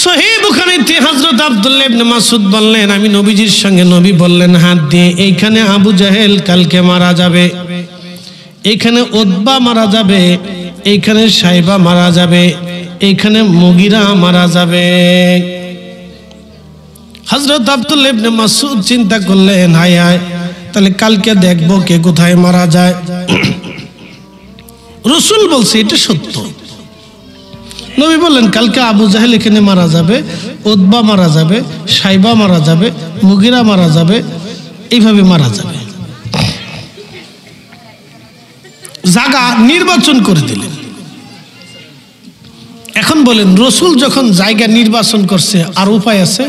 সহিহ বুখারীতে হযরত আব্দুল্লাহ ইবনে মাসউদ বললেন, আমি নবীজির সঙ্গে, নবী বললেন হাত দিয়ে, এইখানে আবু জাহেল কালকে মারা যাবে, এইখানে উতবা মারা যাবে, এইখানে সাইবা মারা যাবে, এইখানে মুগিরা মারা যাবে। হযরত আব্দুল্লাহ ইবনে মাসউদ চিন্তা করলেন, হায় হায়, তাহলে কালকে দেখবো কে কোথায় মারা যায়। রাসূল বলছে এটা সত্য। নবী বললেন কালকে আবু জাহেল এখানে মারা যাবে, উতবা মারা যাবে, সাইবা মারা যাবে, মুগিরা মারা যাবে, এইভাবে মারা যাবে। জায়গা নির্বাচন করে দিলেন। এখন বলেন, রাসূল যখন জায়গা নির্বাচন করছে, আর উপায় আছে?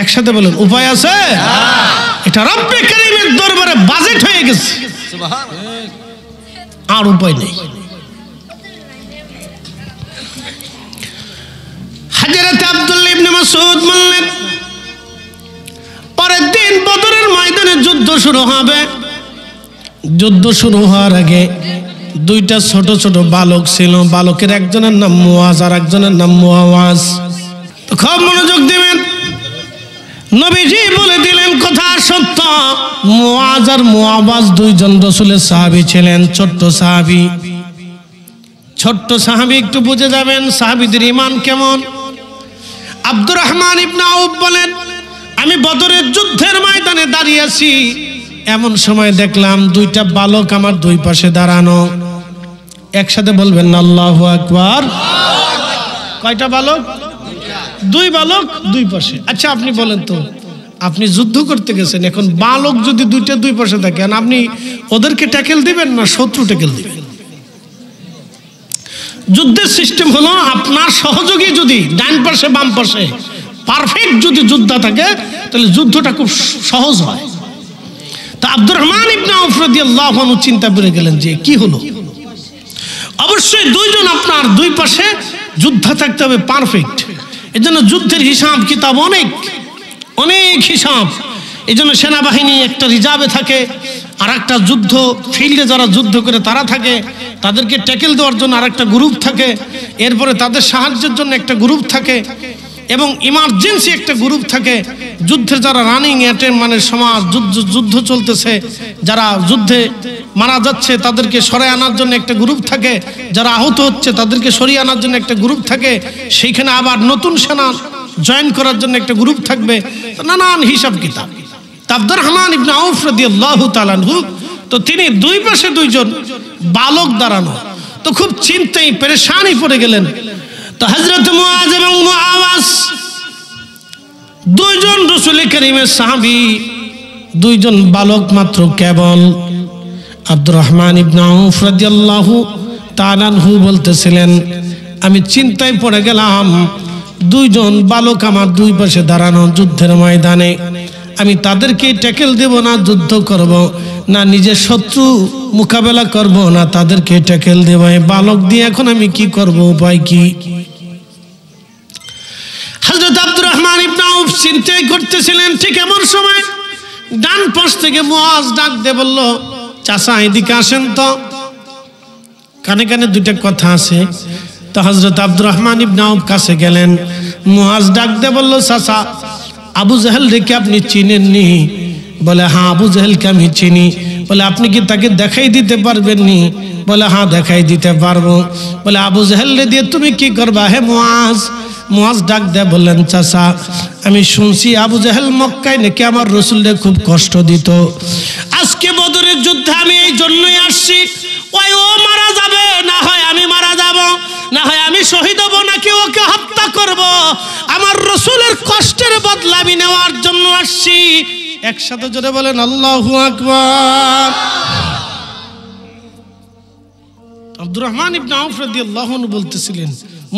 একসাথে বলেন, উপায় আছে? এটা রব্বে কারীমের দরবারে বাজেট হয়ে গেছে, আর উপায় নেই। হযরত আব্দুল্লাহ ইবনে মাসউদ বললেন, পরের দিন বদরের ময়দানে যুদ্ধ শুরু হবে। যুদ্ধ শুরু হওয়ার আগে দুইটা ছোট ছোট বালক ছিল। বালকের একজনের নাম মুয়াজ আর একজনের নাম মুআওয়াজ। তো খুব মনোযোগ দিবেন, নবীজি বলে দিলেন কথা সত্য। মুআজ আর মুআওয়াজ দুইজন রাসূলের সাহাবী ছিলেন, ছোট্ট সাহাবী। ছোট্ট সাহাবী, একটু বুঝে যাবেন সাহাবীদের ঈমান কেমন। আব্দুর রহমান ইবনে আউফ বলেন, আমি বদরের যুদ্ধের ময়দানে দাঁড়িয়ে আছি, এমন সময় দেখলাম দুইটা বালক আমার দুই পাশে দাঁড়ানো। একসাথে বলবেন না আল্লাহু আকবার। কয়টা বালক? দুই বালক দুই পাশে। আচ্ছা আপনি বলেন তো, আপনি যুদ্ধ করতে গেছেন, এখন বালক যদি দুইটা দুই পাশে থাকেন, আপনি ওদেরকে ট্যাকেল দিবেন না শত্রু ট্যাকেল দিবেন? যুদ্ধের সিস্টেম হলো, আপনার সহযোগী যদি ডান পাশে বাম পাশে পারফেক্ট যদি যোদ্ধা থাকে, তাহলে যুদ্ধটা খুব সহজ হয়। তা আব্দুর রহমান ইবনে আউফ রাদিয়াল্লাহু আনহু চিন্তা করে গেলেন যে কি হলো। অবশ্যই দুইজন আপনার দুই পাশে যোদ্ধা থাকতে হবে পারফেক্ট। এজন্য যুদ্ধের হিসাব কিতাব অনেক অনেক হিসাব। এজন্য সেনাবাহিনী একটা রিজার্ভে থাকে, আর একটা যুদ্ধ ফিল্ডে যারা যুদ্ধ করে তারা থাকে, তাদেরকে ট্যাকেল দেওয়ার জন্য আর একটা গ্রুপ থাকে, এরপরে তাদের সাহায্যের জন্য একটা গ্রুপ থাকে, এবং ইমার্জেন্সি একটা গ্রুপ থাকে। যুদ্ধের যারা রানিং অ্যাটেম্প মানে সমাজ যুদ্ধ চলতেছে, যারা যুদ্ধে মারা যাচ্ছে তাদেরকে সরিয়ে আনার জন্য একটা গ্রুপ থাকে, যারা আহত হচ্ছে তাদেরকে সরিয়ে আনার জন্য একটা গ্রুপ থাকে, সেইখানে আবার নতুন সেনা জয়েন করার জন্য একটা গ্রুপ থাকবে, নানান হিসাব কিতাব। আব্দুর রহমান ইবনে আউফ রাদিয়াল্লাহু তাআলা আনহু, তো তিনি দুই পাশে দুইজন বালক দাঁড়ানো, তো খুব চিন্তায় পেরেশানি পড়ে গেলেন। তো হযরত মুআজ এবং মুআওয়াজ দুইজন রাসূল কারীমের সাহাবী, দুইজন বালক মাত্র কেবল। আব্দুর রহমান ইবনে আউফ রাদিয়াল্লাহু তাআলা আনহু বলতেছিলেন, আমি চিন্তায় পড়ে গেলাম, দুইজন বালক আমার দুই পাশে দাঁড়ানো যুদ্ধের ময়দানে, আমি তাদেরকে ট্যাকেল দেব না যুদ্ধ করব, না নিজের শত্রু মোকাবেলা করব, না তাদেরকে ট্যাকেল দেব, এই বালক দিয়ে এখন আমি কি করব, উপায় কি? হযরত আব্দুর রহমান ইবনে আউফ চিন্তাই করতেছিলেন। ঠিক এমন সময় ডান পাশ থেকে মুআজ ডাক দিয়ে বলল, চাচা এদিকে আসেন তো, কানে কানে দুইটা কথা আছে। তো হযরত আব্দুর রহমান ইবনে আউফ কাছে গেলেন। মুআজ ডাক দিয়ে বলল, চাচা আবু জাহেল রেখে আপনি চিনেননি? বলে হ্যাঁ, আবু জাহেলকে আমি চিনি। বলে আপনি কি তাকে দেখাই দিতে পারবেন নি? বলে হ্যাঁ দেখাই দিতে পারবো। বলে আবু জাহেল রে দিয়ে তুমি কি করবা হে মুআজ? মুআজ ডাক দেয়া বললেন, চাচা আমি শুনছি আবু জাহেল মক্কায় নাকি আমার রাসূলকে খুব কষ্ট দিত। আজকে বদরের যুদ্ধে আমি এই জন্যই আসছি, ওই ও মারা যাবে, না হয় আমি মারা যাব, না হয় আমি শহীদ হব, নাকি ওকে হত্যা করব। আমার রাসূলের কষ্টের বদলা আমি নেওয়ার জন্য আসছি। একসাথে জোরে বলেন আল্লাহু আকবার। আব্দুর রহমান ইবনে আউফ রাদিয়াল্লাহু আনহু বলতেছিলেন,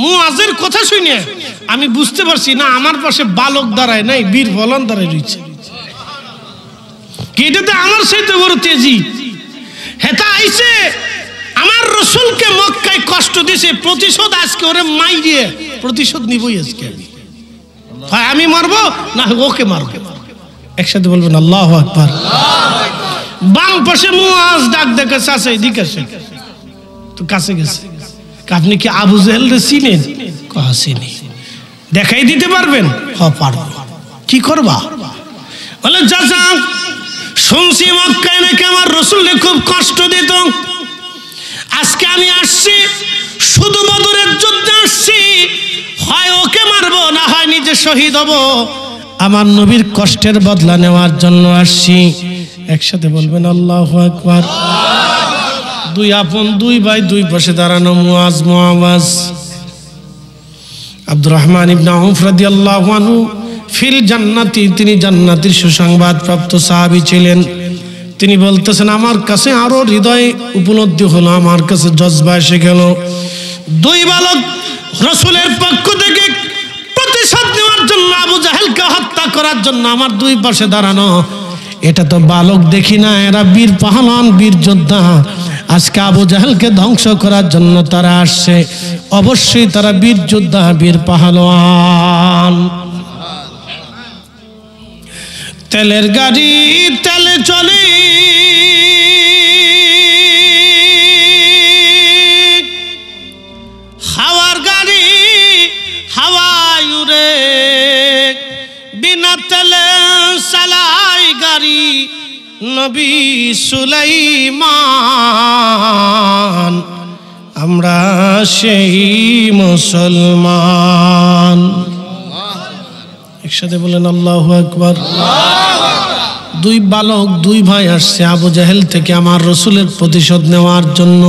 মুআজের কথা শুনে আমি বুঝতে পারছি না আমার পাশে বালক দাঁড়ায় নাই, বীর বলন দাঁড়ায় রয়েছে। এটাতে আমার সাথে বড় তেজি হেতা আইছে, আমার রাসূলকে মক্কায় কষ্ট দিয়েছে, প্রতিশোধ আজকে ওরে মাইরে প্রতিশোধ নিবই আজকে। হয় আমি মারবো, না ওকে মারবো। একসাথে বলবেন আল্লাহু আকবার। বাম পাশে মুআজ ডাক দেখে, চাচা এদিকে আসেন। তো কাছে গেছে, আপনি কি আবু জাহেল রে চিনেন? চিনি। দেখাই দিতে পারবেন? পারব। কি করবা? বলে চাচা শুনছি মক্কায় নাকি আমার রাসূলকে খুব কষ্ট দিত, আজকে আমি আসছি শুধু বদরের যুদ্ধে আসছি, হয় ওকে মারবো না হয় নিজে শহীদ হব, আমার নবীর কষ্টের বদলা নেওয়ার জন্য আসছি। একসাথে বলবেন আল্লাহু আকবার। দুই আপন দুই ভাই দুই পাশে দাঁড়ানো মুআজ মুআওয়াজ। আব্দুর রহমান ইবনে আউফ রাদিয়াল্লাহু আনহু ফিল জান্নাতি, তিনি জান্নাতের সুসংবাদ প্রাপ্ত সাহাবী ছিলেন। তিনি বলতেছেন আমার কাছে আরো হৃদয় উপলব্ধি হলো, আমার কাছে জজবা এসে গেল। দুই বালক রাসূলের পক্ষ থেকে প্রতিশোধ নেওয়ার জন্য, আবু জাহেলকে হত্যা করার জন্য আমার দুই পাশে দাঁড়ানো। এটা তো বালক দেখি না, এরা বীর পাহলওয়ান, বীর যোদ্ধা। আজকে আবু জাহেলকে ধ্বংস করার জন্য তারা আসছে, অবশ্যই তারা বীর যোদ্ধা, বীর পাহলওয়ান। তেলের গাড়ি তেলে চলে, হাওয়ার গাড়ি হাওয়ায় উড়ে, বিনা তেলে চালাই গাড়ি নবী সুলাইমান, আমরা সেই মুসলমান। একসাথে বলেন আল্লাহু আকবার। দুই বালক দুই ভাই আসছে আবু জাহেল থেকে আমার রাসূলের প্রতিশোধ নেওয়ার জন্য।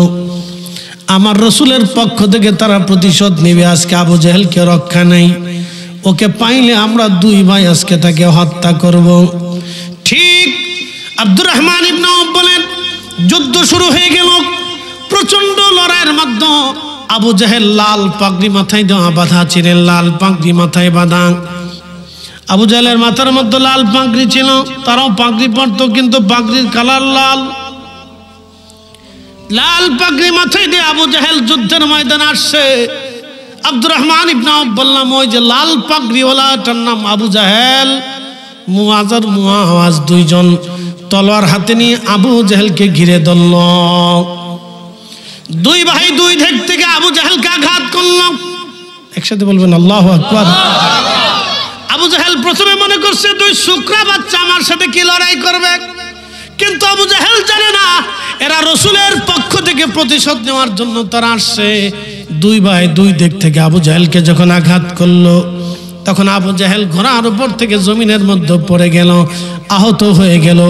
আমার রাসূলের পক্ষ থেকে তারা প্রতিশোধ নেবে। আজকে আবু জাহেলকে রক্ষা নেই, ওকে পাইলে আমরা দুই ভাই আজকে তাকে হত্যা করব। ঠিক আব্দুর রহমান ইবনে আউফ বলেন যুদ্ধ শুরু হয়ে গেল। প্রচন্ড লড়াইয়ের মধ্যে আবু জাহেল লাল পাগড়ি মাথায় দেওয়া বাঁধা ছিলেন, লাল পাগড়ি মাথায় বাঁধা। আবু জাহেলের মাথার মধ্যে লাল পাগড়ি ছিল, তারাও পাগড়ি পরত, কিন্তু পাগড়ির কালার লাল। লাল পাগড়ি মাথায় দিয়ে আবু জাহেল যুদ্ধের ময়দানে আসছে। আব্দুর রহমান ইবনে আউফ বললাম ওই যে লাল পাগড়িওয়ালাটার নাম আবু জাহেল। মুআজ আর মুআওয়াজ দুইজন তলোয়ার হাতে নিয়ে আবু জাহেলকে ঘিরে ধরল। দুই ভাই দুই দিক থেকে আবু জাহেলকে আঘাত করল। একসাথে বলবেন আল্লাহু আকবার। আবু জাহেল প্রথমে মনে করছে দুই শুকরা বাচ্চা আমার সাথে কি লড়াই করবে, কিন্তু আবু জাহেল জানে না এরা রাসূলের পক্ষ থেকে প্রতিশোধ নেওয়ার জন্য তারা আসছে। দুই ভাই দুই দিক থেকে আবু জাহেলকে যখন আঘাত করলো, তখন আবু জাহেল ঘোড়ার উপর থেকে জমিনের মধ্যে পড়ে গেল, আহত হয়ে গেল।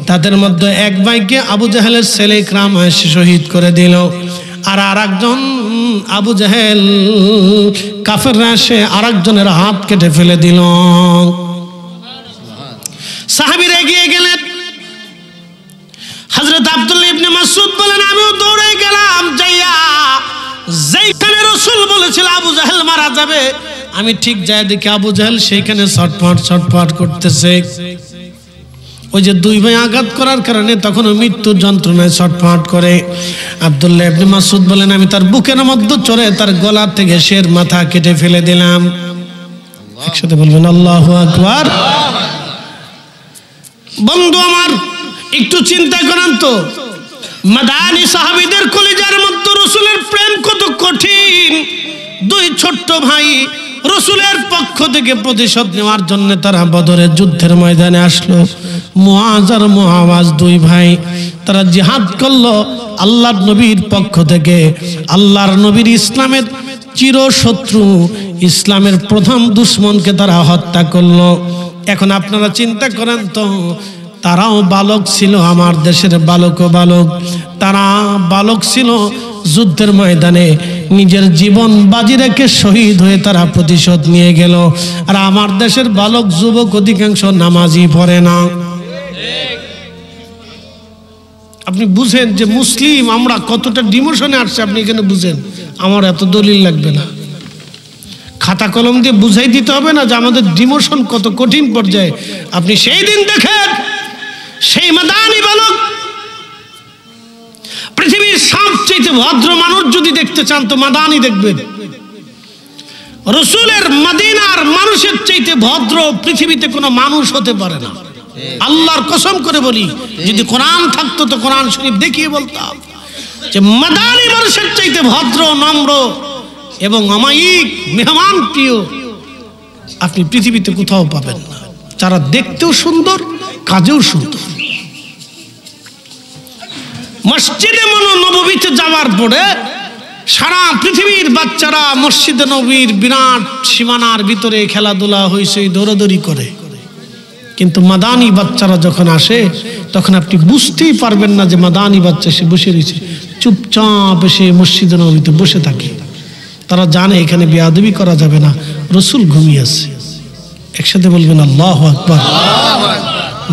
তাদের মধ্যে এক ভাইকে আবু জাহেলের ছেলে ইকরামা এসে শহীদ করে দিল, আর আরেকজন আবু জাহেল কাফেররা এসে আরেকজনের হাত কেটে ফেলে দিল। সাহাবীরা এগিয়ে গেলেন। হযরত আব্দুল্লাহ ইবনে মাসউদ বলেন আমিও দৌড়ে গেলাম, যাইয়া যেখানে রাসূল বলেছিল আবু জাহেল মারা যাবে, আমি ঠিক যাই দেখি আবু জাহেল সেইখানে ছটফট ছটফট করতেছে। ওই যে দুই ভাই আঘাত করার কারণে তখন মৃত্যুর যন্ত্রণায় ছটফট করে। আব্দুল্লাহ ইবনে মাসউদ বলেন আমি তার বুকের মধ্যে চড়ে তার গলা থেকে শের মাথা কেটে ফেলে দিলাম। একসাথে বলবেন আল্লাহু আকবার। বন্ধু আমার একটু চিন্তা করেন তো, মাদানী সাহাবীদের কলিজার মধ্যে রাসূলের প্রেম কত কঠিন। দুই ছোট্ট ভাই রাসূলের পক্ষ থেকে প্রতিশোধ নেওয়ার জন্য তারা বদরের যুদ্ধের ময়দানে আসলো। মুআজ আর মুআওয়াজ দুই ভাই তারা জিহাদ করলো আল্লাহর নবীর পক্ষ থেকে। আল্লাহর নবীর ইসলামের চিরশত্রু, ইসলামের প্রথম দুশমনকে তারা হত্যা করলো। এখন আপনারা চিন্তা করেন তো, তারাও বালক ছিল, আমার দেশের বালকও বালক। তারা বালক ছিল, যুদ্ধের ময়দানে নিজের জীবন বাজি রেখে শহীদ হয়ে তারা প্রতিশোধ নিয়ে গেল। আর আমার দেশের বালক যুবক অধিকাংশ নামাজি পড়ে না। আপনি বুঝেন যে মুসলিম আমরা কতটা ডিমোশনে আসছে, আপনি এখানে বুঝেন। আমার এত দলিল লাগবে না, খাতা কলম দিয়ে বুঝাই দিতে হবে না যে আমাদের ডিমোশন কত কঠিন পর্যায়ে। আপনি সেই দিন দেখেন সেই মাদানী বালক, পৃথিবীর সবচেয়ে ভদ্র মানুষ যদি দেখতে চান তো মাদানী দেখবেন। রাসূলের মদিনার মানুষের চাইতে ভদ্র পৃথিবীতে কোনো মানুষ হতে পারে না। আল্লাহর কসম করে বলি, যদি কোরআন থাকতো তো কোরআন শরীফ দেখিয়ে বলতাম যে মাদানী মানুষের চাইতে ভদ্র, নম্র এবং অমায়িক, মেহমান প্রিয় আপনি পৃথিবীতে কোথাও পাবেন না, যারা দেখতেও সুন্দর কাজেও সুন্দর। মসজিদে নববীতে যাওয়ার পরে সারা পৃথিবীর বাচ্চারা মসজিদে নববীর বিরাট সীমানার ভিতরে খেলাধুলা হইচই দৌড়াদৌড়ি করে, কিন্তু মাদানী বাচ্চারা যখন আসে তখন আপনি বুঝতেই পারবেন না যে মাদানী বাচ্চা সে বসে রয়েছে, চুপচাপ এসে মসজিদে নববীতে বসে থাকে। তারা জানে এখানে বেয়াদবি করা যাবে না, রসুল ঘুমিয়ে আছে। একসাথে বলবেন আল্লাহু আকবার।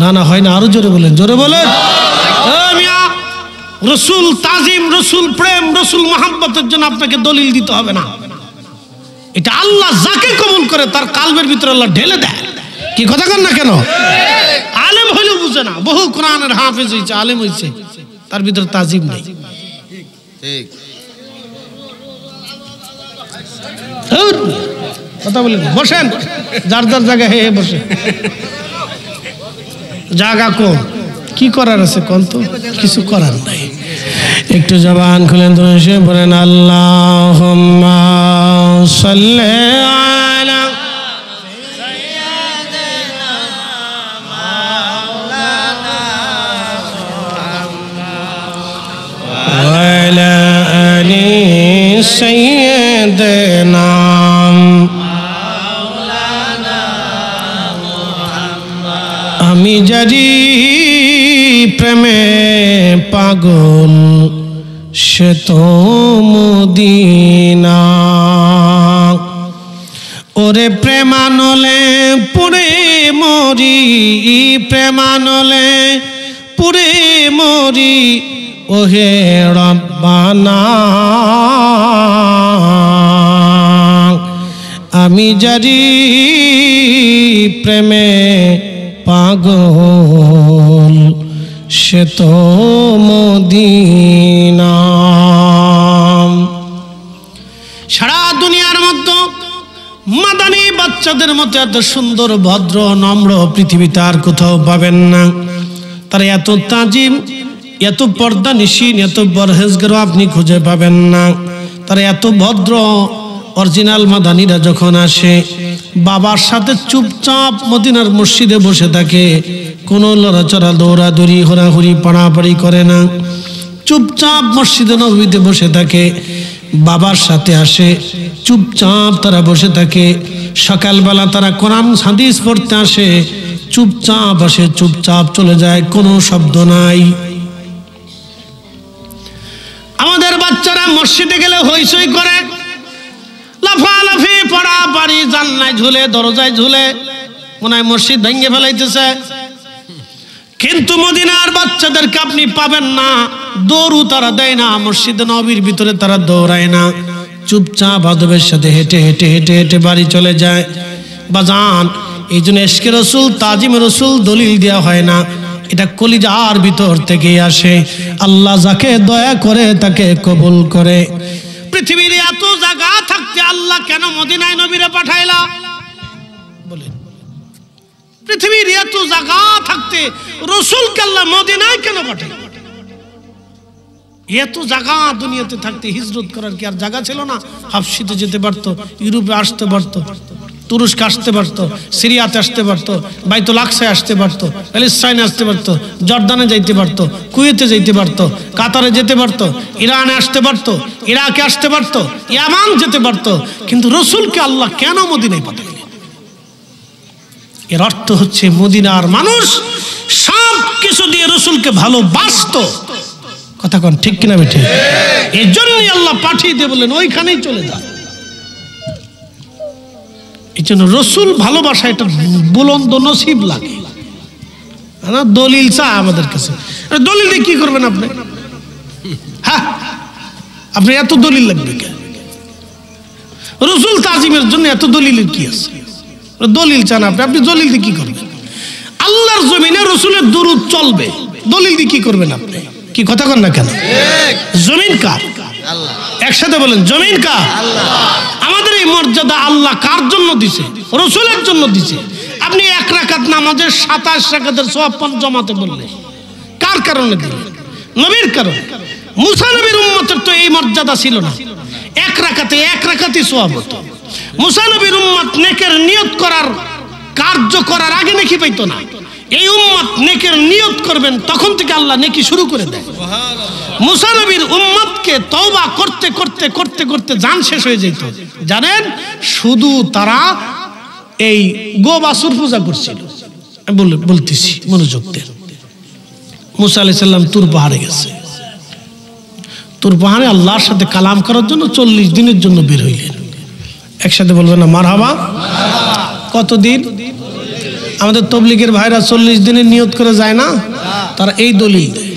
না না হয় না, আরো জোরে বলেন, জোরে বলেন। রসুল তাজিম, রসুল প্রেম, রসুল মোহাব্বতের জন্য আপনাকে দলিল দিতে হবে না। এটা আল্লাহ যাকে কবুল করে তার কালবের ভিতরে আল্লাহ ঢেলে দেয়। কি কথা কন না কেন? আলেম হইলেও বুঝে না, বহু কোরআনের হাফেজ হয়েছে, আলেম হয়েছে, তার ভিতরে তাজিম নেই। কথা বলেন, বসেন যার যার জায়গায়, হে বসে জায়গা কম, কি করার আছে কোন? তো কিছু করার নাই। একটু জবান খুলেন তো এসে বলেন আল্লাহুম্মা সাল্লি আলা সাইয়্যিদিনা মাওলানা ওয়া আলা আলি সাইয়্যিদিনা মাওলানা মুহাম্মদ। আমি জারি প্রেমে পাগল সে তো মদিনা, ওরে প্রেমানলে পুরে মরি, প্রেমানলে পুরে মরি, ওহে রব্বানা আমি জারি প্রেমে পাগল সে তো মদিনা। সারা দুনিয়ার মধ্যে মাদানী বাচ্চাদের মতো এত সুন্দর ভদ্র নম্র পৃথিবীতে আর কোথাও পাবেন না। তারা এত তাজিম, এত পর্দা নিশীন, এত পরহেজগার আপনি খুঁজে পাবেন না। তারা এত ভদ্র। অরিজিনাল মাদানীরা যখন আসে বাবার সাথে চুপচাপ মদিনার মসজিদে বসে থাকে, কোনো লড়াচড়া দৌড়াদৌড়ি হোরাহুরি পাড়াপাড়ি করে না, চুপচাপ মসজিদে নববীতে বসে থাকে। বাবার সাথে আসে, চুপচাপ তারা বসে থাকে। সকালবেলা তারা কোরআন হাদিস পড়তে আসে, চুপচাপ আসে, চুপচাপ চলে যায়, কোনো শব্দ নাই। আমাদের বাচ্চারা মসজিদে গেলে হইচই করে, লাফালাফি পড়াপাড়ি, জানলায় ঝুলে, দরজায় ঝুলে, মনে হয় মসজিদ ভেঙে ফেলাইতেছে। কিন্তু মদিনার বাচ্চাদেরকে আপনি পাবেন না, দৌড়ও তারা দেয় না, মসজিদে নববীর ভিতরে তারা দৌড়ায় না, চুপচাপ আদবের সাথে হেঁটে হেঁটে হেঁটে হেঁটে বাড়ি চলে যায়। বাজান, এই জন্য ইশকে রসুল, তাজিম রসুল দলিল দেওয়া হয় না, এটা কলিজার ভিতর থেকে আসে। আল্লাহ যাকে দয়া করে তাকে কবুল করে। পৃথিবীর এত জায়গা থাকতে আল্লাহ কেন মদিনায় নবীরে পাঠাইলা বলেন? পৃথিবীর এত জায়গা থাকতে রসুলকে আল্লাহ মদিনায় কেন পাঠাইল? এত জায়গা দুনিয়াতে থাকতে হিজরত করার কি আর জায়গা ছিল না? হাবশিতে যেতে পারতো, ইউরোপে আসতে পারতো, তুরস্ক আসতে পারতো, সিরিয়াতে আসতে পারতো, বাইতুল আকসায় আসতে পারতো, প্যালেস্টাইনে আসতে পারতো, জর্দানে যাইতে পারতো, কুয়েতে যেতে পারতো, কাতারে যেতে পারতো, ইরানে আসতে পারতো, ইরাকে আসতে পারতো, ইয়ামান যেতে পারতো। কিন্তু রসুলকে আল্লাহ কেন মদিনায় পাঠাইলেন? এর অর্থ হচ্ছে মদিনার মানুষ সব কিছু দিয়ে রসুলকে ভালোবাসতো। কথা কোন ঠিক কিনা বেঠে? এই জন্যই আল্লাহ পাঠিয়ে দিয়ে বললেন ওইখানেই চলে যা। এই জন্য রসুল ভালোবাসা এটা বুলন্দ নসিব লাগে না, দলিল চায় আমাদের কাছে। দলিল দিয়ে কি করবেন আপনি? হ্যাঁ, আপনি এত দলিল লাগবে কেন? রসুল তাজিমের জন্য এত দলিলের কি আছে? দলিল চান আপনি, আপনি দলিল দিয়ে কি করবেন? আল্লাহর জমিনে রসুলের দুরূদ চলবে, দলিল দিয়ে কি করবেন আপনি? কি কথা কন না কেন? জমিন কার? একসাথে বলেন, জমিন কার? আমাদের এই মর্যাদা আল্লাহ কার জন্য দিছে? রসুলের জন্য দিছে। আপনি এক রাকাত নামাজের 27 রাকাতের সওয়াব জমাতে বললেন, কার কারণে দিলেন? নবীর কারণে। মুসা নবীর উম্মতের তো এই মর্যাদা ছিল না, এক রাকাতে সওয়াব হতো। মুসা নবীর উম্মত নেকের নিয়ত করার কার্য করার আগে নেকি পাইতো না। এই উম্মত নেকের নিয়ত করবেন তখন থেকে আল্লাহ নেকি শুরু করে দেয়। মুসা নবীর উম্মতকে তওবা করতে করতে করতে করতে জান শেষ হয়ে যেত। জানেন, শুধু তারা এই গোবাছুর পূজা করছিল। বলতেছি মনোযোগ দেন। মুসা আলাইহিস সালাম তুর পাহাড়ে গেছে। তুর পাহাড়ে আল্লাহর সাথে কালাম করার জন্য 40 দিনের জন্য বের হইলেন। একসাথে বলবেন না মারহাবা। কতদিন? আমাদের তবলিগের ভাইরা 40 দিনের নিয়ত করে যায় না, তারা এই দলিল দেয়।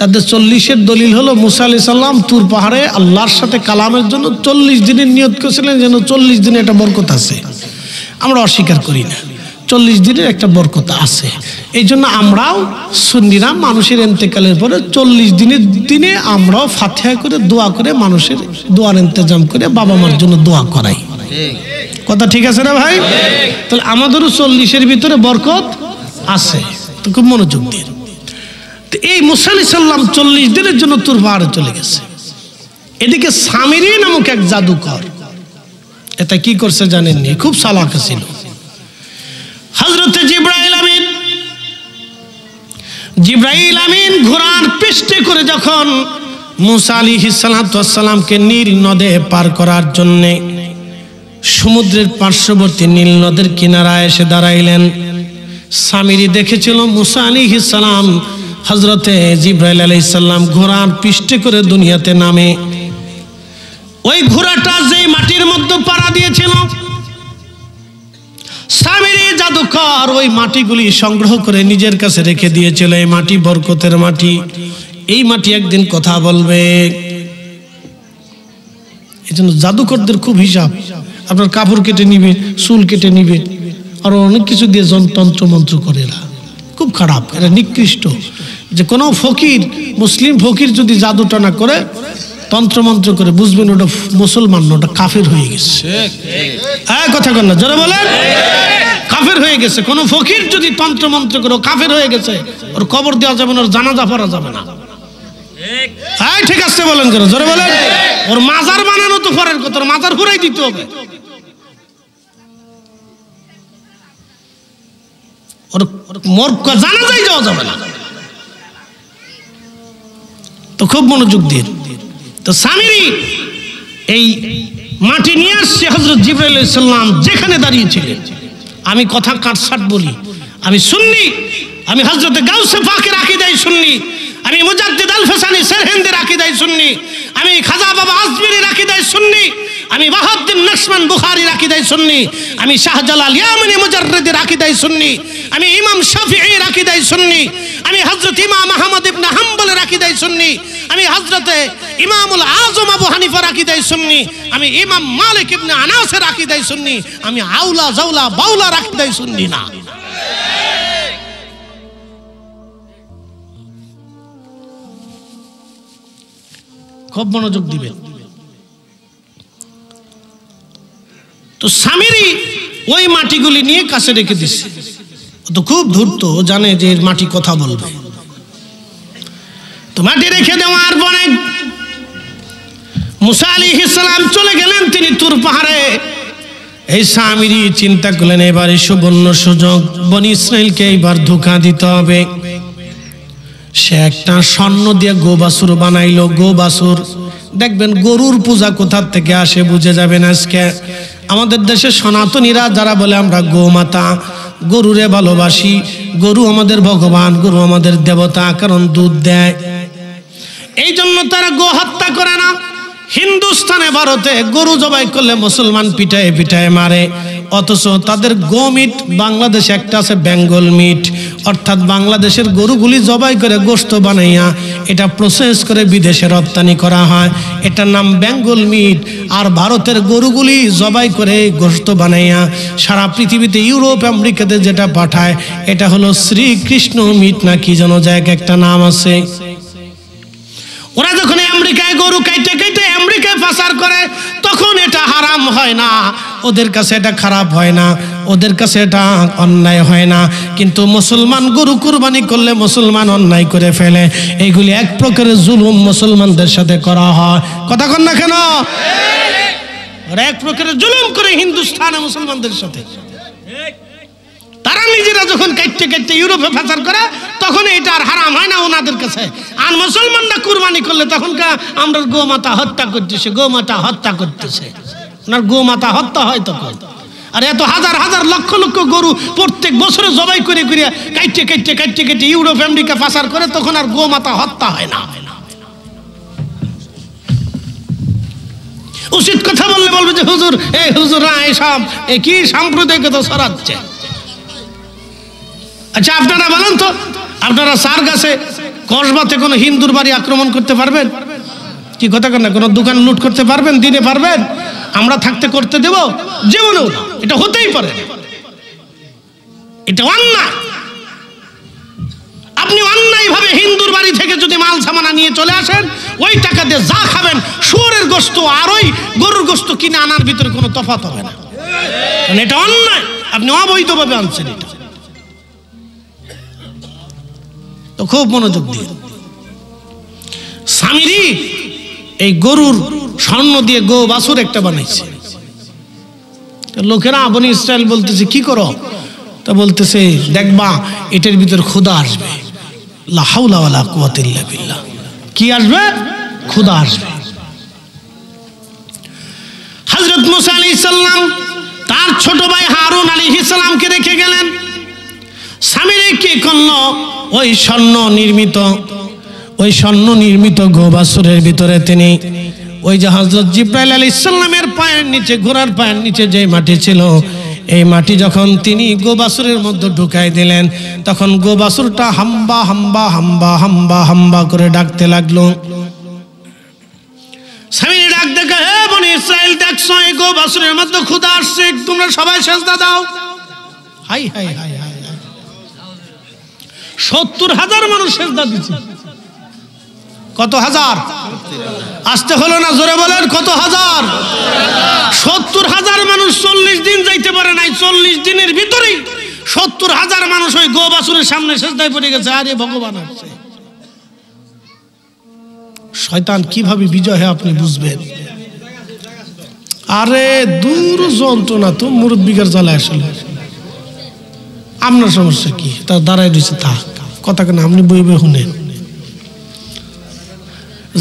তাদের 40-এর দলিল হলো মুসা আলাইহিস সালাম তুর পাহাড়ে আল্লাহর সাথে কালামের জন্য 40 দিনের নিয়ত করেছিলেন, যেন 40 দিনে একটা বরকত আছে। আমরা অস্বীকার করি না, 40 দিনের একটা বরকত আছে। এই জন্য আমরাও সুন্নিরা মানুষের ইন্তেকালের পরে 40 দিনের দিনে আমরাও ফাতিহা করে দোয়া করে মানুষের দোয়ার ইন্তজাম করে বাবা মার জন্য দোয়া করাই। কথা ঠিক আছে না ভাই? তাহলে আমাদেরও 40-এর ভিতরে বরকত আছে। তো খুব মনোযোগ দিয়ে, এই মুসা আলাইহিস সালাম 40 দিনের জন্য তুর পাহাড়ে চলে গেছে। এদিকে সামিরি নামক এক জাদুকর, এটা কি করছে জানেননি? খুব চালাক ছিল। হযরত জিবরাইল আমিন ঘোড়ার পৃষ্ঠে করে যখন মুসা আলাইহিস সালামকে নীল নদে পার করার জন্য সমুদ্রের পার্শ্ববর্তী নীল নদের কিনারায় এসে দাঁড়াইলেন, সামিরি দেখেছিল মুসা আলাইহিস সালাম হযরতে জিবরাইল আলাইহিস সালাম ঘোড়ার পৃষ্ঠে করে দুনিয়াতে নামে। ওই ঘোড়াটা যেই মাটির মধ্যে পাড়া দিয়েছিল, সামিরি জাদুকর ওই মাটিগুলি সংগ্রহ করে নিজের কাছে রেখে দিয়েছিল। এই মাটি বরকতের মাটি, এই মাটি একদিন কথা বলবে। এই জন্য জাদুকরদের খুব হিসাব। আপনার কাপড় কেটে নিবে, চুল কেটে নিবে, আরো অনেক কিছু দিয়ে তন্ত্র মন্ত্র করে। এরা খুব খারাপ, এরা নিকৃষ্ট। যে কোনো ফকির, মুসলিম ফকির যদি জাদুটা না করে, তন্ত্রমন্ত্র করে, বুঝবেন ওটা মুসলমান না, ওটা কাফের হয়ে গেছে। হ্যাঁ কথা বল না, জোরে বলেন, কাফের হয়ে গেছে। কোন ফকির যদি তন্ত্রমন্ত্র করে, কাফের হয়ে গেছে। ওর কবর দেওয়া যাবে না, ওর জানাজা পড়া যাবে না। হ্যাঁ ঠিক আছে বলেন, জোরে বলেন। ওর মাজার বানানো তো পরের কথা, ওর মাজার ঘুরাই দিতে হবে। ওর জানাজাই যাওয়া যাবে না। তো খুব মনোযোগ দিয়ে, তো সামিরি এই মাটি নিয়ে আসছে হযরত জিবরাইল আলাইহিস সালাম যেখানে দাঁড়িয়েছিলেন। আমি কথা কাটছাট বলি, আমি সুন্নি, আমি হযরত গাউসে পাকের আকীদায় সুন্নি, আমি মুজাদ্দিদ আল ফাসানি সেরহিন্দের আকীদায় সুন্নি, আমি খাজা বাবা আজমিরের আকীদায় সুন্নি, আমি বাহাউদ্দিন নকশবন্দ বুখারীর আকীদায় সুন্নি, আমি শাহজালাল ইয়ামানি মুজাররিদের আকীদায় সুন্নি, আমি ইমাম শাফিঈর আকীদায় সুন্নি, আমি হযরত ইমাম আহমদ ইবনে হাম্বলের আকীদায় সুন্নি, আমি হযরতে ইমামুল আযম আবু হানিফার আকীদায় সুন্নি, আমি ইমাম মালিক ইবনে আনাসের আকীদায় সুন্নি, আমি আউলা জাওলা বাউলার আকীদায় সুন্নি না। খুব মনোযোগ দিবেন। তো সামিরি ওই মাটিগুলি নিয়ে কাছে রেখে দিচ্ছে। তো খুব ধূর্ত, জানে যে মাটি কথা বলবে। তো মাটি রেখে দেওয়ার পরে মুসা আলাইহিস সালাম চলে গেলেন তিনি তুর পাহাড়ে। এই সামিরি চিন্তা করলেন, এবারে সুবর্ণ সুযোগ, বনি ইসরাইলকে এইবার ধোঁকা দিতে হবে। সে একটা স্বর্ণ দিয়ে গোবাছুর বানাইলো। গোবাছুর দেখবেন, গরুর পূজা কোথা থেকে আসে বুঝে যাবেন আজকে। আমাদের দেশে সনাতনীরা যারা বলে আমরা গোমাতা, গরুরে ভালোবাসি, গরু আমাদের ভগবান, গরু আমাদের দেবতা, কারণ দুধ দেয়, এই জন্য তারা গো হত্যা করে না। হিন্দুস্তানে ভারতে গরু জবাই করলে মুসলমান পিটায় পিটায় মারে, অথচ তাদের গোমিট বাংলাদেশে একটা আছে বেঙ্গল মিট, অর্থাৎ বাংলাদেশের গরুগুলি জবাই করে গোশত বানাইয়া এটা প্রসেস করে বিদেশে রপ্তানি করা হয়, এটার নাম বেঙ্গল মিট। আর ভারতের গরুগুলি জবাই করে গোশত বানাইয়া সারা পৃথিবীতে, ইউরোপ আমেরিকাতে যেটা পাঠায়, এটা হলো শ্রীকৃষ্ণ মিট না কি যেন জায়গা একটা নাম আছে। ওরা যখন আমেরিকায় গরু কাইটে কাইটে আমেরিকায় পাচার করে, তখন এটা হারাম হয় না, ওদের কাছে এটা খারাপ হয় না। ওদের কাছে এটা অন্যায় হয় না, কিন্তু মুসলমান গরু কুরবানি করলে মুসলমান অন্যায় করে ফেলে। এইগুলি এক প্রকারের জুলুম মুসলমানদের সাথে করা হয়। কথা কন না কেন? ওরা এক প্রকারের জুলুম করে হিন্দুস্তানে মুসলমানদের সাথে। তারা নিজেরা যখন কাটতে কাটতে ইউরোপে পাচার করে তখন এটা আর হারাম হয় না ওনাদের কাছে। আর মুসলমানরা কুরবানি করলে তখন আমরা গোমাতা হত্যা করতেছে, গোমাতা হত্যা করতেছে, ওনার গোমাতা হত্যা হয় তখন। আর এত হাজার হাজার লক্ষ লক্ষ গরু প্রত্যেক বছরে জবাই করে করে কাটতে কাটতে কাটতে কাটতে ইউরোপ আমেরিকা পাচার করে, তখন আর গোমাতা হত্যা হয় না। উচিত কথা বললে বলবে যে হুজুর, এই হুজুররা এইসব কি সাম্প্রদায়িকতা ছড়াচ্ছে। আচ্ছা আপনারা বলেন তো, আপনারা সার গাছে কসবাতে কোনো হিন্দুর বাড়ি আক্রমণ করতে পারবেন? কি কথা কেন? কোনো দোকান লুট করতে পারবেন? দিনে পারবেন? আমরা থাকতে করতে দেব? জীবনেও না। এটা হতেই পারে, এটা অন্যায়। আপনি অন্যায় ভাবে হিন্দুর বাড়ি থেকে যদি মাল সামানা নিয়ে চলে আসেন, ওই টাকা দিয়ে যা খাবেন, শুয়োরের গোশত আর ওই গরুর গোশত কিনে আনার ভিতরে কোনো তফাৎ হবে না। এটা অন্যায়, আপনি অবৈধভাবে আনছেন। এটা তো খুব মনোযোগ দিয়ে। সামিরি এই গরুর স্বর্ণ দিয়ে গো বাছুর একটা বানাইছে। লোকেরা বনি ইসরায়েল বলতেছে কি করো? তা বলতেছে দেখবা এটার ভিতর ক্ষুধা আসবে। লা হাওলা ওয়ালা কুওয়াতা ইল্লা বিল্লাহ। কি আসবে? ক্ষুধা আসবে। হযরত মুসা আলাইহিস সালাম তার ছোট ভাই হারুন আলাইহিস সালামকে রেখে গেলেন। সামিরি কি করলো? ওই স্বর্ণ নির্মিত গোবাছুরের ভিতরে তিনি ওই যে হযরত জিবরাইল আলাইহিস সালামের পায়ের নিচে, ঘোড়ার পায়ের নিচে যে মাটি ছিল, এই মাটি যখন তিনি গোবাছুরের মধ্যে ঢুকাই দিলেন, তখন গোবাছুরটা হাম্বা হাম্বা হাম্বা হাম্বা হাম্বা করে ডাকতে লাগলো। সামিরি ডাক দেখে, হে বনি ইসরাইল, দেখছো এই গোবাছুরের মধ্যে ক্ষুধা আসছে, তোমরা সবাই সেজদা দাও। হাই হাই হাই হাই, 70,000 মানুষ সেজদা দিচ্ছে। কত হাজার? আসতে হলো না, জোরে বলেন কত হাজার? 70,000 মানুষ 40 দিন যাইতে পারে নাই। 40 দিনের ভিতরেই 70,000 মানুষ ওই গোবাছুরের সামনে সেজদায় পড়ে গেছে। আরে ভগবান আসছে। শয়তান কিভাবে বিজয় হয় আপনি বুঝবেন। আরে দূর যন্ত্রণা তো মুরব্বিকার জ্বালা আসলে। আপনার সমস্যা কি? তার দাঁড়ায় দিচ্ছে তা কথা কেন? আপনি বই বই শুনেন,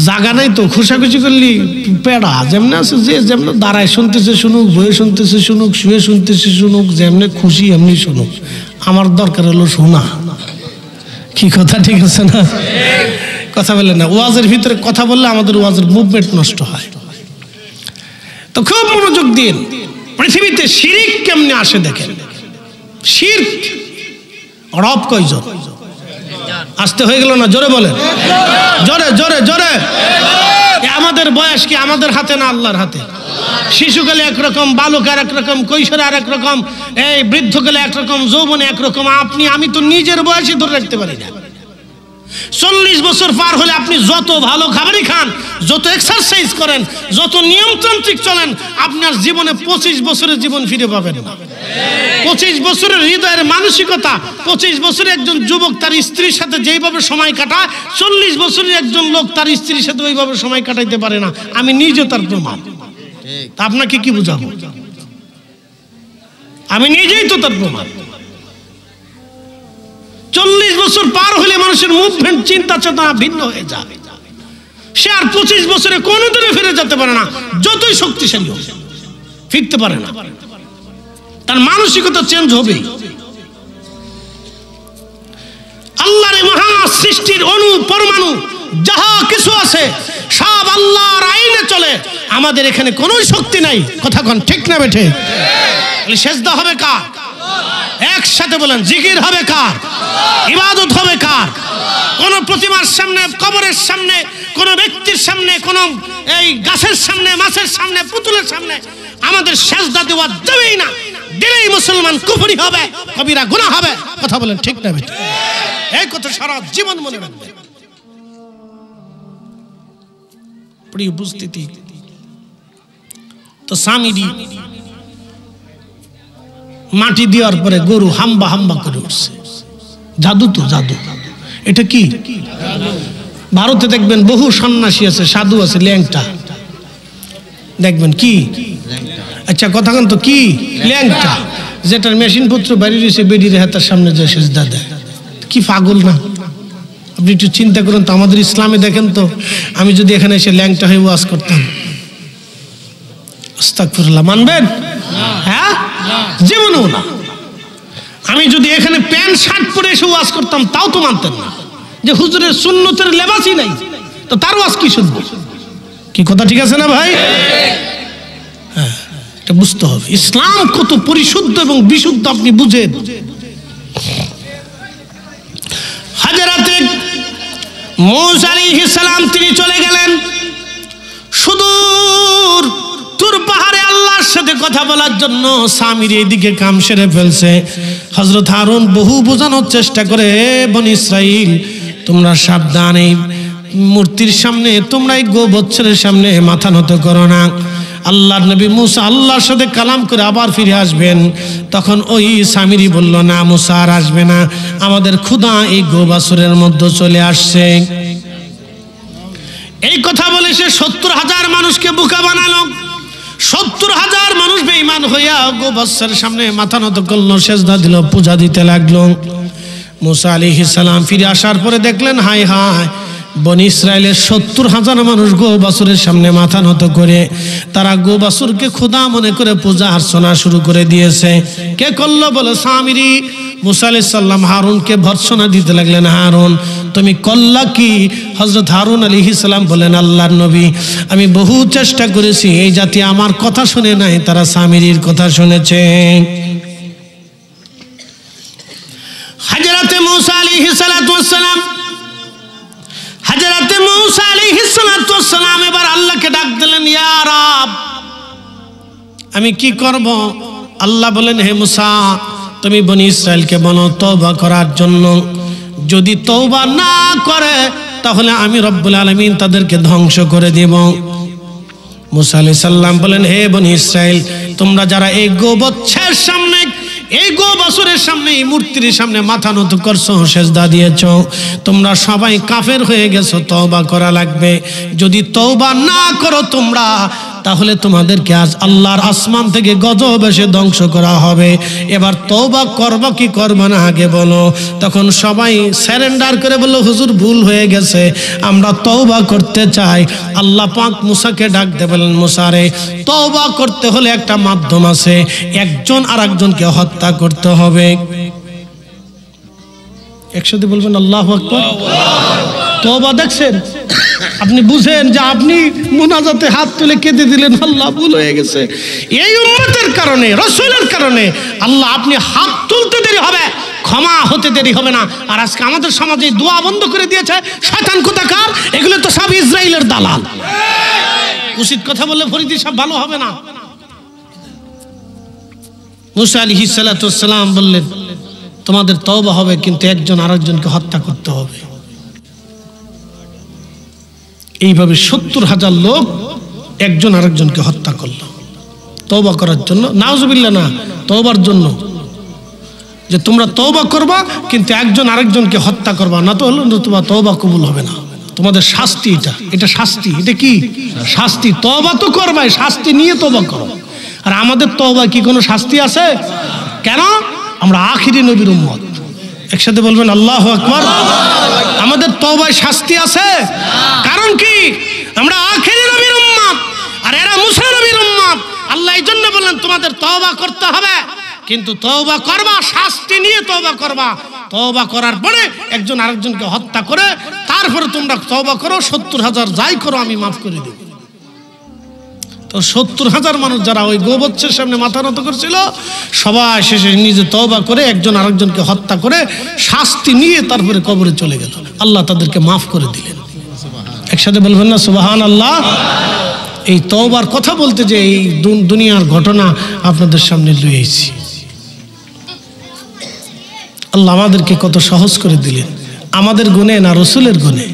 জাগা নাই তো খুশাখুশি করলি পেড়া যেমন আছে, যে যেমন দাঁড়ায় শুনতেছে শুনুক, বইয়ে শুনতেছে শুনুক, শুয়ে শুনতেছে শুনুক, যেমনি খুশি এমনি শুনুক। আমার দরকার হলো শোনা। কি কথা ঠিক আছে না? কথা বলে না। ওয়াজের ভিতরে কথা বললে আমাদের ওয়াজের মুভমেন্ট নষ্ট হয়। তো খুব মনোযোগ দিন। পৃথিবীতে শিরিক কেমনে আসে দেখেন। শিরক রব কয়জন? আসতে হয়ে গেল না? জোরে বলেন, জোরে জোরে জোরে। আমাদের বয়স কি আমাদের হাতে না আল্লাহর হাতে? শিশুকালে একরকম, বালকার একরকম, কৈশোরে আর একরকম, এই বৃদ্ধকালে একরকম, যৌবনে একরকম। আপনি আমি তো নিজের বয়সে ধরে রাখতে পারি না। 40 বছর পার হলে আপনি যত ভালো খাবারই খান, যত এক্সারসাইজ করেন, যত নিয়মতান্ত্রিক চলেন, আপনার জীবনে 25 বছরের জীবন ফিরে পাবেন না। 25 বছরের হৃদয়ের মানসিকতা, 25 বছরের একজন যুবক তার স্ত্রীর সাথে যেইভাবে সময় কাটায়, 40 বছরের একজন লোক তার স্ত্রীর সাথে ওইভাবে সময় কাটাইতে পারে না। আমি নিজে তার প্রমাণ। তা আপনাকে কি বুঝাবো? আমি নিজেই তো তার প্রমাণ। 40 বছর পার হলে মানুষের মুভমেন্ট, চিন্তা চেতনা ভিন্ন হয়ে যায়। সে আর 25 বছরে কোনোদিনও ফিরে যেতে পারে না, যতই শক্তিশালী হোক ফিরতে পারে না। তার মানসিকতা চেঞ্জ হবে। আল্লাহর মহা সৃষ্টির অণু পরমাণু যাহা কিছু আছে সব আল্লাহর আইনে চলে। আমাদের এখানে কোনো শক্তি নাই। কথা কোন ঠিক না বেঠে? সেজদা হবে কার? একসাথে বলেন, জিকির হবে কার? ইবাদত হবে কার? কোন প্রতিমার সামনে, কবরের সামনে, কোন ব্যক্তির সামনে, কোন এই গাছের সামনে, মাছের সামনে, পুতুলের সামনে আমাদের সেজদা দেওয়া যাবেই না। দিলেই মুসলমান কুফরি হবে, কবিরা গুনাহ হবে। কথা বলেন ঠিক না বেঠে? এই কথা সারা জীবন মনে রাখবেন। প্রিয় উপস্থিতি, তো সামিরি মাটি দেওয়ার পরে গরু হাম্বা হাম্বা করে উঠছে। জাদু তো জাদু। এটা কি? ভারতে দেখবেন বহু সন্ন্যাসী আছে, সাধু আছে, ল্যাংটা দেখবেন। কি? আচ্ছা কথা কন তো, কি ল্যাংটা? যেটার মেশিন পত্র বাড়ি রয়েছে, বেডির হাতের সামনে যে সেজদা দেয়। কি পাগল না? আপনি একটু চিন্তা করুন তো, আমাদের ইসলামে দেখেন তো, আমি যদি এখানে এসে ল্যাংটা হয়ে ওয়াজ করতাম, আস্তাগফিরুল্লাহ, মানবেন? হ্যাঁ, জীবনেও না। আমি যদি এখানে প্যান্ট শার্ট পরে এসে ওয়াজ করতাম, তাও তো মানতেন না যে হুজুরের সুন্নতের লেবাসই নাই, তো তার ওয়াজ কি শুনবো? কি কথা ঠিক আছে না ভাই? হ্যাঁ, এটা বুঝতে হবে। ইসলাম কত পরিশুদ্ধ এবং বিশুদ্ধ আপনি বুঝেন। হযরতে মূসা আলাইহিস সালাম তিনি চলে গেলেন সুদূর তুর পাহাড়ে আল্লাহর সাথে কথা বলার জন্য। সামির এইদিকে কাম সেরে ফেলছে। হযরত হারুন বহু বোঝানোর চেষ্টা করে, বনি ইসরাইল তোমরা সাবধান, এই মূর্তির সামনে, তোমরা এই গোবৎসের সামনে মাথা নত করো না। আল্লাহর নবী মূসা আল্লাহর সাথে কালাম করে আবার ফিরে আসবেন। তখন ওই সামিরি বলল, না মূসা আর আসবে না, আমাদের খোদা এই গোবাছুরের মধ্যে চলে আসছে। এই কথা বলে সে ৭০,০০০ মানুষকে বোকা বানালো। ৭০,০০০ মানুষ বেঈমান হইয়া গোবৎসের সামনে মাথা নত করলো, সেজদা দিল, পূজা দিতে লাগলো। মূসা আলাইহিস সালাম ফিরে আসার পরে দেখলেন, হায় হায়, বনি ইসরায়েলের ৭০,০০০ মানুষ গোবাছুরের সামনে মাথা নত করে তারা গোবাছুরকে খোদা মনে করে পূজা অর্চনা শুরু করে দিয়েছে। কে করলো? বলে সামিরি। মূসা আলাইহিস সালাম হারুনকে ভর্ৎসনা দিতে লাগলেন, হারুন তুমি করলা কি? হযরত হারুন আলাইহিস সালাম বলেন, আল্লাহর নবী আমি বহু চেষ্টা করেছি, এই জাতি আমার কথা শুনে নাই, তারা সামিরির কথা শুনেছে। হযরতে মূসা আলাইহিস সালাতু ওয়াস সালাম হযরতে মূসা আলাইহিস সালাতু ওয়াস সালাম এবার আল্লাহকে ডাক দিলেন, ইয়া রব আমি কি করব? আল্লাহ বলেন, হে মূসা তুমি বনি ইসরাইলকে বলো তওবা করার জন্য, যদি তওবা না করে তাহলে আমি রব্বুল আলামিন তাদেরকে ধ্বংস করে দেব। মূসা আলাইহিস সালাম বলেন, হে বনি ইসরাইল তোমরা যারা এই গোবৎসের সামনে, এই গোবাছুরের সামনে, এই মূর্তির সামনে মাথা নত করছো, সেজদা দিয়েছো, তোমরা সবাই কাফের হয়ে গেছো, তওবা করা লাগবে। যদি তওবা না করো তোমরা, তাহলে তোমাদেরকে আজ আল্লাহর আসমান থেকে গজব এসে ধ্বংস করা হবে। এবার তওবা করবা কি করবা না আগে বলো। তখন সবাই সারেন্ডার করে বলল, হুজুর ভুল হয়ে গেছে, আমরা তওবা করতে চাই। আল্লাহ পাক মূসাকে ডাক দিয়ে বলেন, মূসা রে, তওবা করতে হলে একটা মাধ্যম আছে, একজন আরেকজনকে হত্যা করতে হবে। একসাথে বলবেন আল্লাহু আকবার। তওবা দেখছেন, আপনি বুঝেন যে আপনি মুনাজাতে হাত তুলে কেঁদে দিলেন, আল্লাহ ভুল হয়ে গেছে। এই উম্মতের কারণে, রাসূলের কারণে আল্লাহ আপনি হাত তুলতে দেরি হবে, ক্ষমা হতে দেরি হবে না। আর আজকে আমাদের সমাজে দোয়া বন্ধ করে দিয়েছে শয়তান কোথাকার, এগুলো তো সব ইসরায়েলের দালাল। উচিত কথা বললে ফরিদি সব ভালো হবে না। মূসা আলাইহিস সালাতু ওয়াস সালাম বললেন, তোমাদের তওবা হবে, কিন্তু একজন আরেকজনকে হত্যা করতে হবে। এইভাবে ৭০,০০০ লোক একজন আরেকজনকে হত্যা করলো তওবা করার জন্য। নাউজুবিল্লাহ, না, তওবার জন্য, যে তোমরা তওবা করবা কিন্তু একজন আরেকজনকে হত্যা করবা না, তো হলো তোমার তওবা কবুল হবে না। তোমাদের শাস্তি এটা শাস্তি। এটা কি শাস্তি? তওবা তো করবাই, শাস্তি নিয়ে তওবা করো। আর আমাদের তওবা কি কোনো শাস্তি আছে? কেন? আমরা আখিরি নবীর উম্মত। একসাথে বলবেন আল্লাহু আকবার। আমাদের তওবায় শাস্তি আছে, কারণ কি? আমরা আখিরি নবীর উম্মত, আর এরা মুসা নবীর উম্মত। আল্লাহ এই জন্য বললেন তোমাদের তওবা করতে হবে, কিন্তু তওবা করবা শাস্তি নিয়ে তওবা করবা। তওবা করার পরে একজন আরেকজনকে হত্যা করে তারপরে তোমরা তওবা করো, ৭০,০০০ যাই করো আমি মাফ করে দেব। তো ৭০,০০০ মানুষ যারা ওই গোবৎসের সামনে মাথা নত করছিল, সবাই শেষে নিজে তওবা করে একজন আরেকজনকে হত্যা করে শাস্তি নিয়ে তারপরে কবরে চলে গেল। আল্লাহ তাদেরকে মাফ করে দিলেন। একসাথে বলবেন না সুবহানাল্লাহ। এই তওবার কথা বলতে যে এই দুনিয়ার ঘটনা আপনাদের সামনে লয়ে এসেছি। আল্লাহ আমাদেরকে কত সহজ করে দিলেন। আমাদের গুণে না রসুলের গুণে?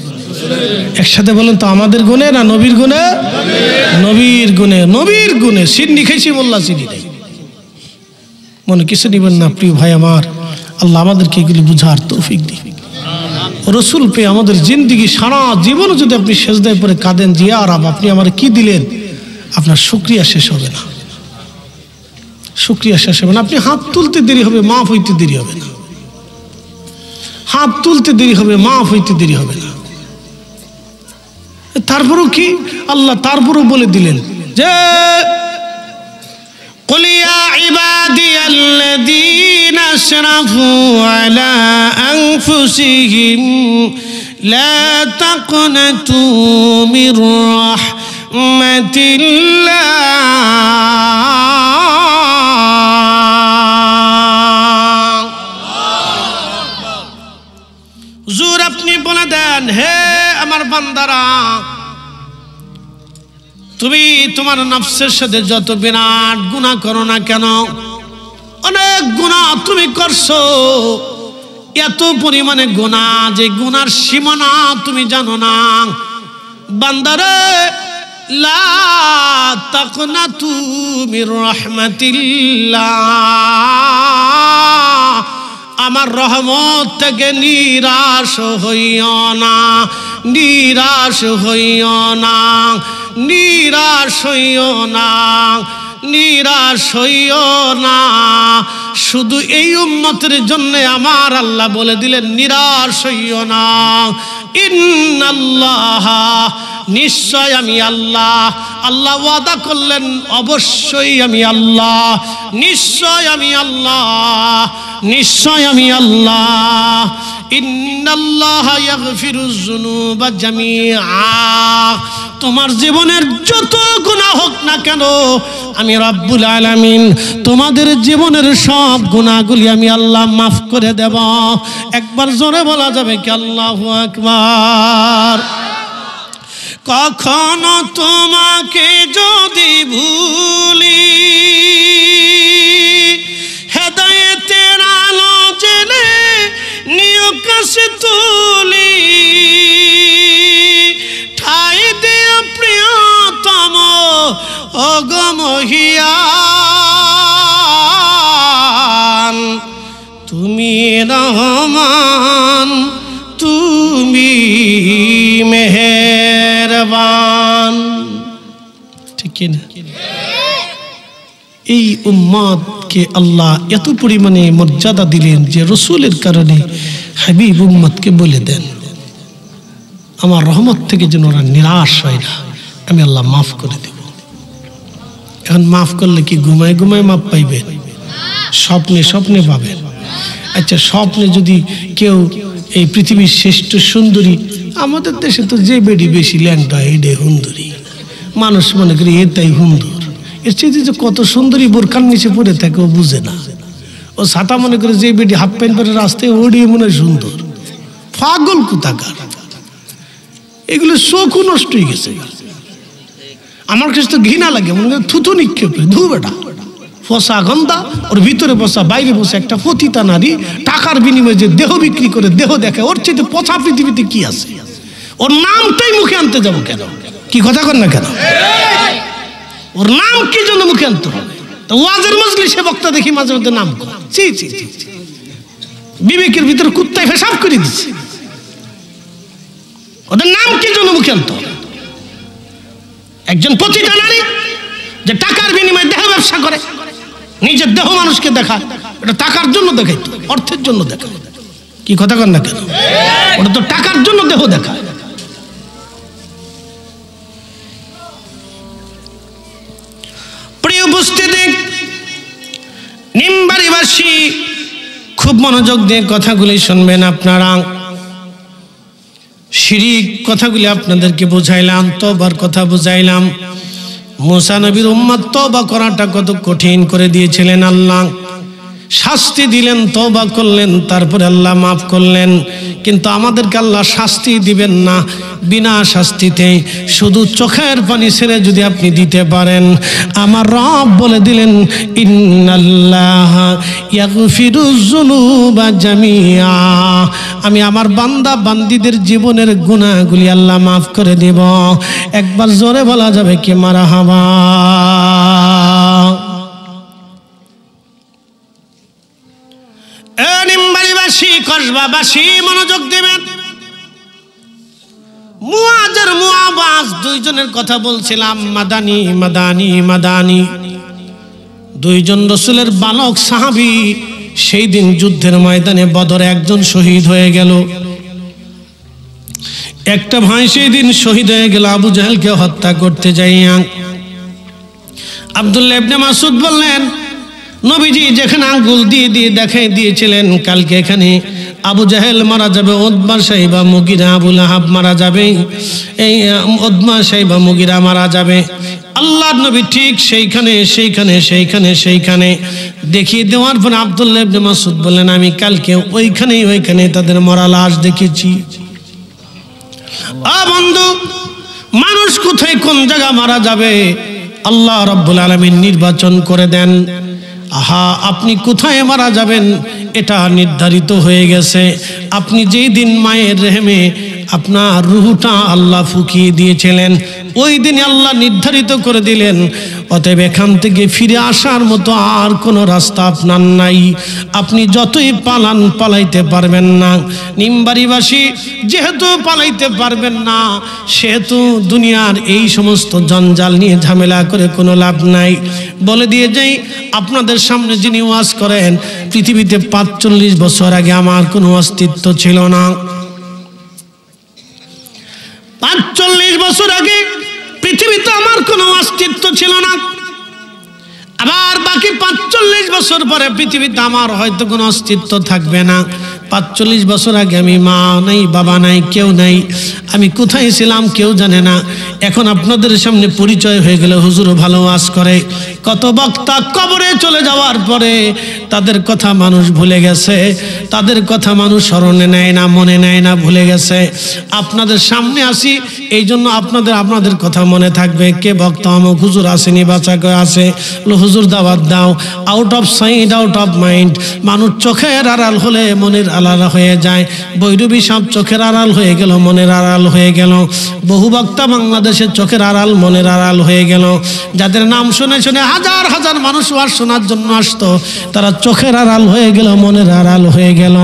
একসাথে বলেন তো, আমাদের গুণে না নবীর গুণে? নবীর গুণে। নবীর গুণে। সিন্নি খাইছি মোল্লা চিনি নাই। মনে কিছু নেবেন না প্রিয় ভাই আমার, আল্লাহ আমাদেরকে এগুলি বুঝার তৌফিক দিন। রসুল পেয়ে আমাদের জিন্দিগি সারা জীবন যদি আপনি সেজদায় পরে কাঁদেন যে ইয়া রাব আপনি আমার কি দিলেন, আপনার শুকরিয়া শেষ হবে না, শুকরিয়া শেষ হবে না। আপনি হাত তুলতে দেরি হবে, মাফ হইতে দেরি হবে না, হাত তুলতে দেরি হবে, মাফ হইতে দেরি হবে না। তারপরও কি আল্লাহ তারপরও বলে দিলেন যে قل يا عبادي الذين أسرفوا على أنفسهم لا تقنطوا من رحمة الله হুজুর আপনি বলে দেন, হে আমার বান্দারা, তুমি তোমার নফসের সাথে যত বিরাট গুনাহ করো না কেন, অনেক গুনাহ তুমি করছো, এত পরিমাণে গুনাহ যে গুনার সীমানা তুমি জানো না। বান্দারে লা তাকনাতু মির রাহমাতিল্লাহ, আমার রহমত থেকে নিরাশ হইও না, নিরাশ হইও না, নিরাশ হইও না, নিরাশ হইও না। শুধু এই উম্মতের জন্য আমার আল্লাহ বলে দিলেন নিরাশ হইও না। ইন্নাল্লাহ, নিশ্চয় আমি আল্লাহ, আল্লাহ ওয়াদা করলেন অবশ্যই আমি আল্লাহ, নিশ্চয় আমি আল্লাহ, নিশ্চয় আমি আল্লাহ। ইন্নাল্লাহ ইয়াগফিরুজ যুনুবা জামিআ, তোমার জীবনের যত গুনাহ হোক না কেন আমি রব্বুল আলামিন তোমাদের জীবনের সব গুনাহগুলি আমি আল্লাহ মাফ করে দেব। একবার জোরে বলা যাবে কি আল্লাহু আকবার। কখনো তোমাকে যদি ভুলি, হেদায়েতের আলো জেলে নিয় কাছে তুলি, ঠাই দিয়া প্রিয়তম অগমহিয়ান, তুমি রহমান, তুমি মেহেরবান। ঠিক না? এই উম্মতকে আল্লাহ এত পরিমাণে মর্যাদা দিলেন যে রসুলের কারণে হাবিব উম্মতকে বলে দেন আমার রহমত থেকে যেন ওরা নিরাশ হয় না, আমি আল্লাহ মাফ করে দেব। এখন মাফ করলে কি ঘুমায় ঘুমায় মাফ পাইবেন? স্বপ্নে স্বপ্নে পাবেন। আচ্ছা, স্বপ্নে যদি কেউ এই পৃথিবীর শ্রেষ্ঠ সুন্দরী, আমাদের দেশে তো যে বেডি বেশি ল্যাংটা এডে হুন্দুরি, মানুষ মনে করি এটাই হুন্দুর, এর চেয়ে যে কত সুন্দরী বোরখার নিচে পড়ে থাকে ও বুঝে না। ও ছাতা মনে করে যে বেডি হাফ প্যান্ট পরে রাস্তায় ওড়িয়ে মনে হয় সুন্দর। পাগল কোথাকার, এগুলো চোখও নষ্ট হয়ে গেছে। আমার কাছে তো ঘৃণা লাগে, মনে করে থুতু নিক্ষেপ ধু বেটা, ফসা গন্ধা, ওর ভিতরে বসা বাইরে বসে একটা পতিতা নারী টাকার বিনিময়ে যে দেহ বিক্রি করে দেহ দেখে, ওর চেয়ে পচা পৃথিবীতে কি আছে? ওর নামটাই মুখে আনতে যাবো কেন? কি কথা কর না কেন? ওর নাম কি জন্য মুখে আনতে হবে? তো ওয়াজের মজলিসে বক্তা দেখি মাঝে মধ্যে নাম কর, ছি ছি ছি, বিবেকের ভিতরে কুত্তায় পেশাব করে দিচ্ছে। ওদের নাম কি জন্য মুখে আনতে হবে? একজন পতিতা নারী যে টাকার বিনিময়ে দেহ ব্যবসা করে, নিজের দেহ মানুষকে দেখায়, এটা টাকার জন্য দেখায়, অর্থের জন্য দেখায়। কি কথা কর না কেন? ওটা তো টাকার জন্য দেহ দেখায়। প্রিয় উপস্থিতি, নিমবাড়িবাসী খুব মনোযোগ দিয়ে কথাগুলি শুনবেন আপনারা। শিরিক কথাগুলি আপনাদেরকে বুঝাইলাম, তওবার কথা বুঝাইলাম। মুসা নবীর উম্মত তওবা করাটা কত কঠিন করে দিয়েছিলেন আল্লাহ, শাস্তি দিলেন, তওবা করলেন, তারপরে আল্লাহ মাফ করলেন। কিন্তু আমাদেরকে আল্লাহ শাস্তি দিবেন না, বিনা শাস্তিতে শুধু চোখের পানি ছেড়ে যদি আপনি দিতে পারেন, আমার রব বলে দিলেন ইন্নাল্লাহা ইয়াগফিরুজ যুনুবা জামিআ, আমি আমার বান্দা বান্দীদের জীবনের গুনাহগুলি আল্লাহ মাফ করে দেব। একবার জোরে বলা যাবে কি মারহাবা। মিম্বারিবাসী, কসবাবাসী মনোযোগ দিবেন। মুআজ আর মুআওয়াজ দুইজনের কথা বলছিলাম, মাদানী মাদানী মাদানী, দুইজন রাসূলের বালক সাহাবী। সেই দিন যুদ্ধের ময়দানে বদরে একজন শহীদ হয়ে গেল। একটা ভাই সেই দিন শহীদ হয়ে গেল আবু জাহেলকে হত্যা করতে যাইয়া। আব্দুল্লাহ ইবনে মাসউদ বললেন, নবীজি যেখানে আঙ্গুল দিয়ে দিয়ে দেখাই দিয়েছিলেন কালকে এখানে আবু জাহেল মারা যাবে, উতবা সাইবা মুগিরা আবু লাহাব মারা যাবে, এই উতবা সাইবা মুগিরা মারা যাবে। আল্লাহর নবী ঠিক সেইখানে সেইখানে সেইখানে সেইখানে দেখিয়ে দেওয়ার পর আব্দুল্লাহ ইবনে মাসউদ বললেন, আমি কালকে ওইখানে তাদের মরা লাশ দেখেছি। বন্ধু, মানুষ কোথায় কোন জায়গা মারা যাবে আল্লাহ রাব্বুল আলামিন নির্বাচন করে দেন। আহা, আপনি কোথায় মারা যাবেন এটা নির্ধারিত হয়ে গেছে। আপনি যেই দিন মায়ের রেহেমে আপনার রুহটা আল্লাহ ফুকিয়ে দিয়েছিলেন ওই দিন আল্লাহ নির্ধারিত করে দিলেন। অতএব এখান থেকে ফিরে আসার মতো আর কোনো রাস্তা আপনার নাই। আপনি যতই পালান পালাইতে পারবেন না। নিমবাড়িবাসী যেহেতু পালাইতে পারবেন না, সেহেতু দুনিয়ার এই সমস্ত জঞ্জাল নিয়ে ঝামেলা করে কোনো লাভ নাই। বলে দিয়ে যাই, আপনাদের সামনে যিনি ওয়াজ করেন, পৃথিবীতে ৪৫ বছর আগে আমার কোনো অস্তিত্ব ছিল না। ৪৫ বছর আগে পৃথিবীতে আমার কোনো অস্তিত্ব ছিল না। আবার বাকি ৪৫ বছর পরে পৃথিবীতে আমার হয়তো কোনো অস্তিত্ব থাকবে না। ৪৫ বছর আগে আমি মা নাই, বাবা নাই, কেউ নাই। আমি কোথায় ছিলাম কেউ জানে না। এখন আপনাদের সামনে পরিচয় হয়ে গেল, হুজুরও ভালো ওয়াজ করে। কত বক্তা কবরে চলে যাওয়ার পরে তাদের কথা মানুষ ভুলে গেছে, তাদের কথা মানুষ স্মরণে নেয় না, মনে নেয় না, ভুলে গেছে। আপনাদের সামনে আসি এই জন্য আপনাদের কথা মনে থাকবে। কে বক্তা অমুক হুজুর আসেনি, বাঁচা করে আসে, হুজুর দাওয়াত দাও। Out of sight out of mind. মানুষ চোখের আড়াল হলে মনের আড়াল হয়ে যায়। বৈরবী সাহেব চোখের আড়াল হয়ে গেল, মনের আড়াল হয়ে গেল। বহু বক্তা বাংলাদেশের চোখের আড়াল, মনের আড়াল হয়ে গেল। যাদের নাম শুনে শুনে হাজার হাজার মানুষ ওয়াজ শোনার জন্য আসতো, তারা চোখের আড়াল হয়ে গেল, মনের আড়াল হয়ে গেল।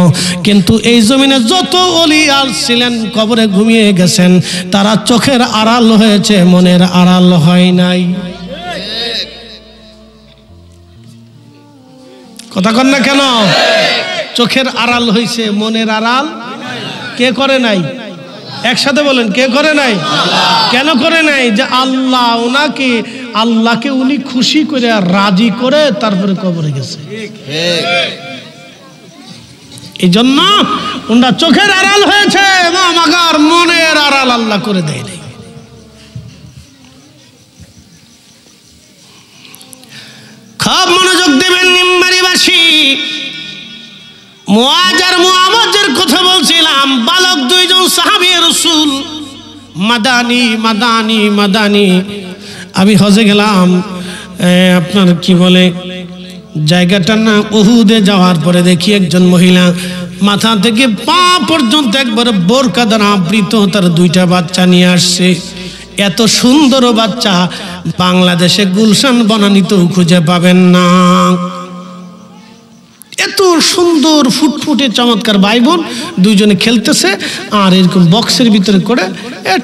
কিন্তু এই জমিনে যত ওলি আল ছিলেন কবরে ঘুমিয়ে গেছেন, তারা চোখের আড়াল হয়েছে, মনের আড়াল হয় নাই। কথা কন না কেন? চোখের আড়াল হয়েছে, মনের আড়াল কে করে নাই? একসাথে বলেন, কে করে নাই? কেন করে নাই? যে আল্লাহ ওনাকে, আল্লাহকে উনি খুশি করে রাজি করে তারপরে কবরে গেছে। এই জন্য ওনার চোখের আড়াল হয়েছে, মাগার মনের আড়াল আল্লাহ করে দেয় নাই। খুব মনোযোগ দেবেন নিমবাড়িবাসী। মুআজ আর মুআওয়াজের কথা বলছিলাম, বালক দুইজন সাহাবী রাসূল, মাদানী মাদানী মাদানী। আমি হজে গেলাম, আপনার কি বলে জায়গাটার নাম, উহুদে যাওয়ার পরে দেখি একজন মহিলা মাথা থেকে পা পর্যন্ত একবারে বোরকা দ্বারা আবৃত, তার 2টা বাচ্চা নিয়ে আসছে। এত সুন্দর বাচ্চা বাংলাদেশে গুলশান বনানীতেও খুঁজে পাবেন না। এত সুন্দর ফুটফুটে চমৎকার ভাই বোন দুইজনে খেলতেছে, আর এরকম বক্সের ভিতরে করে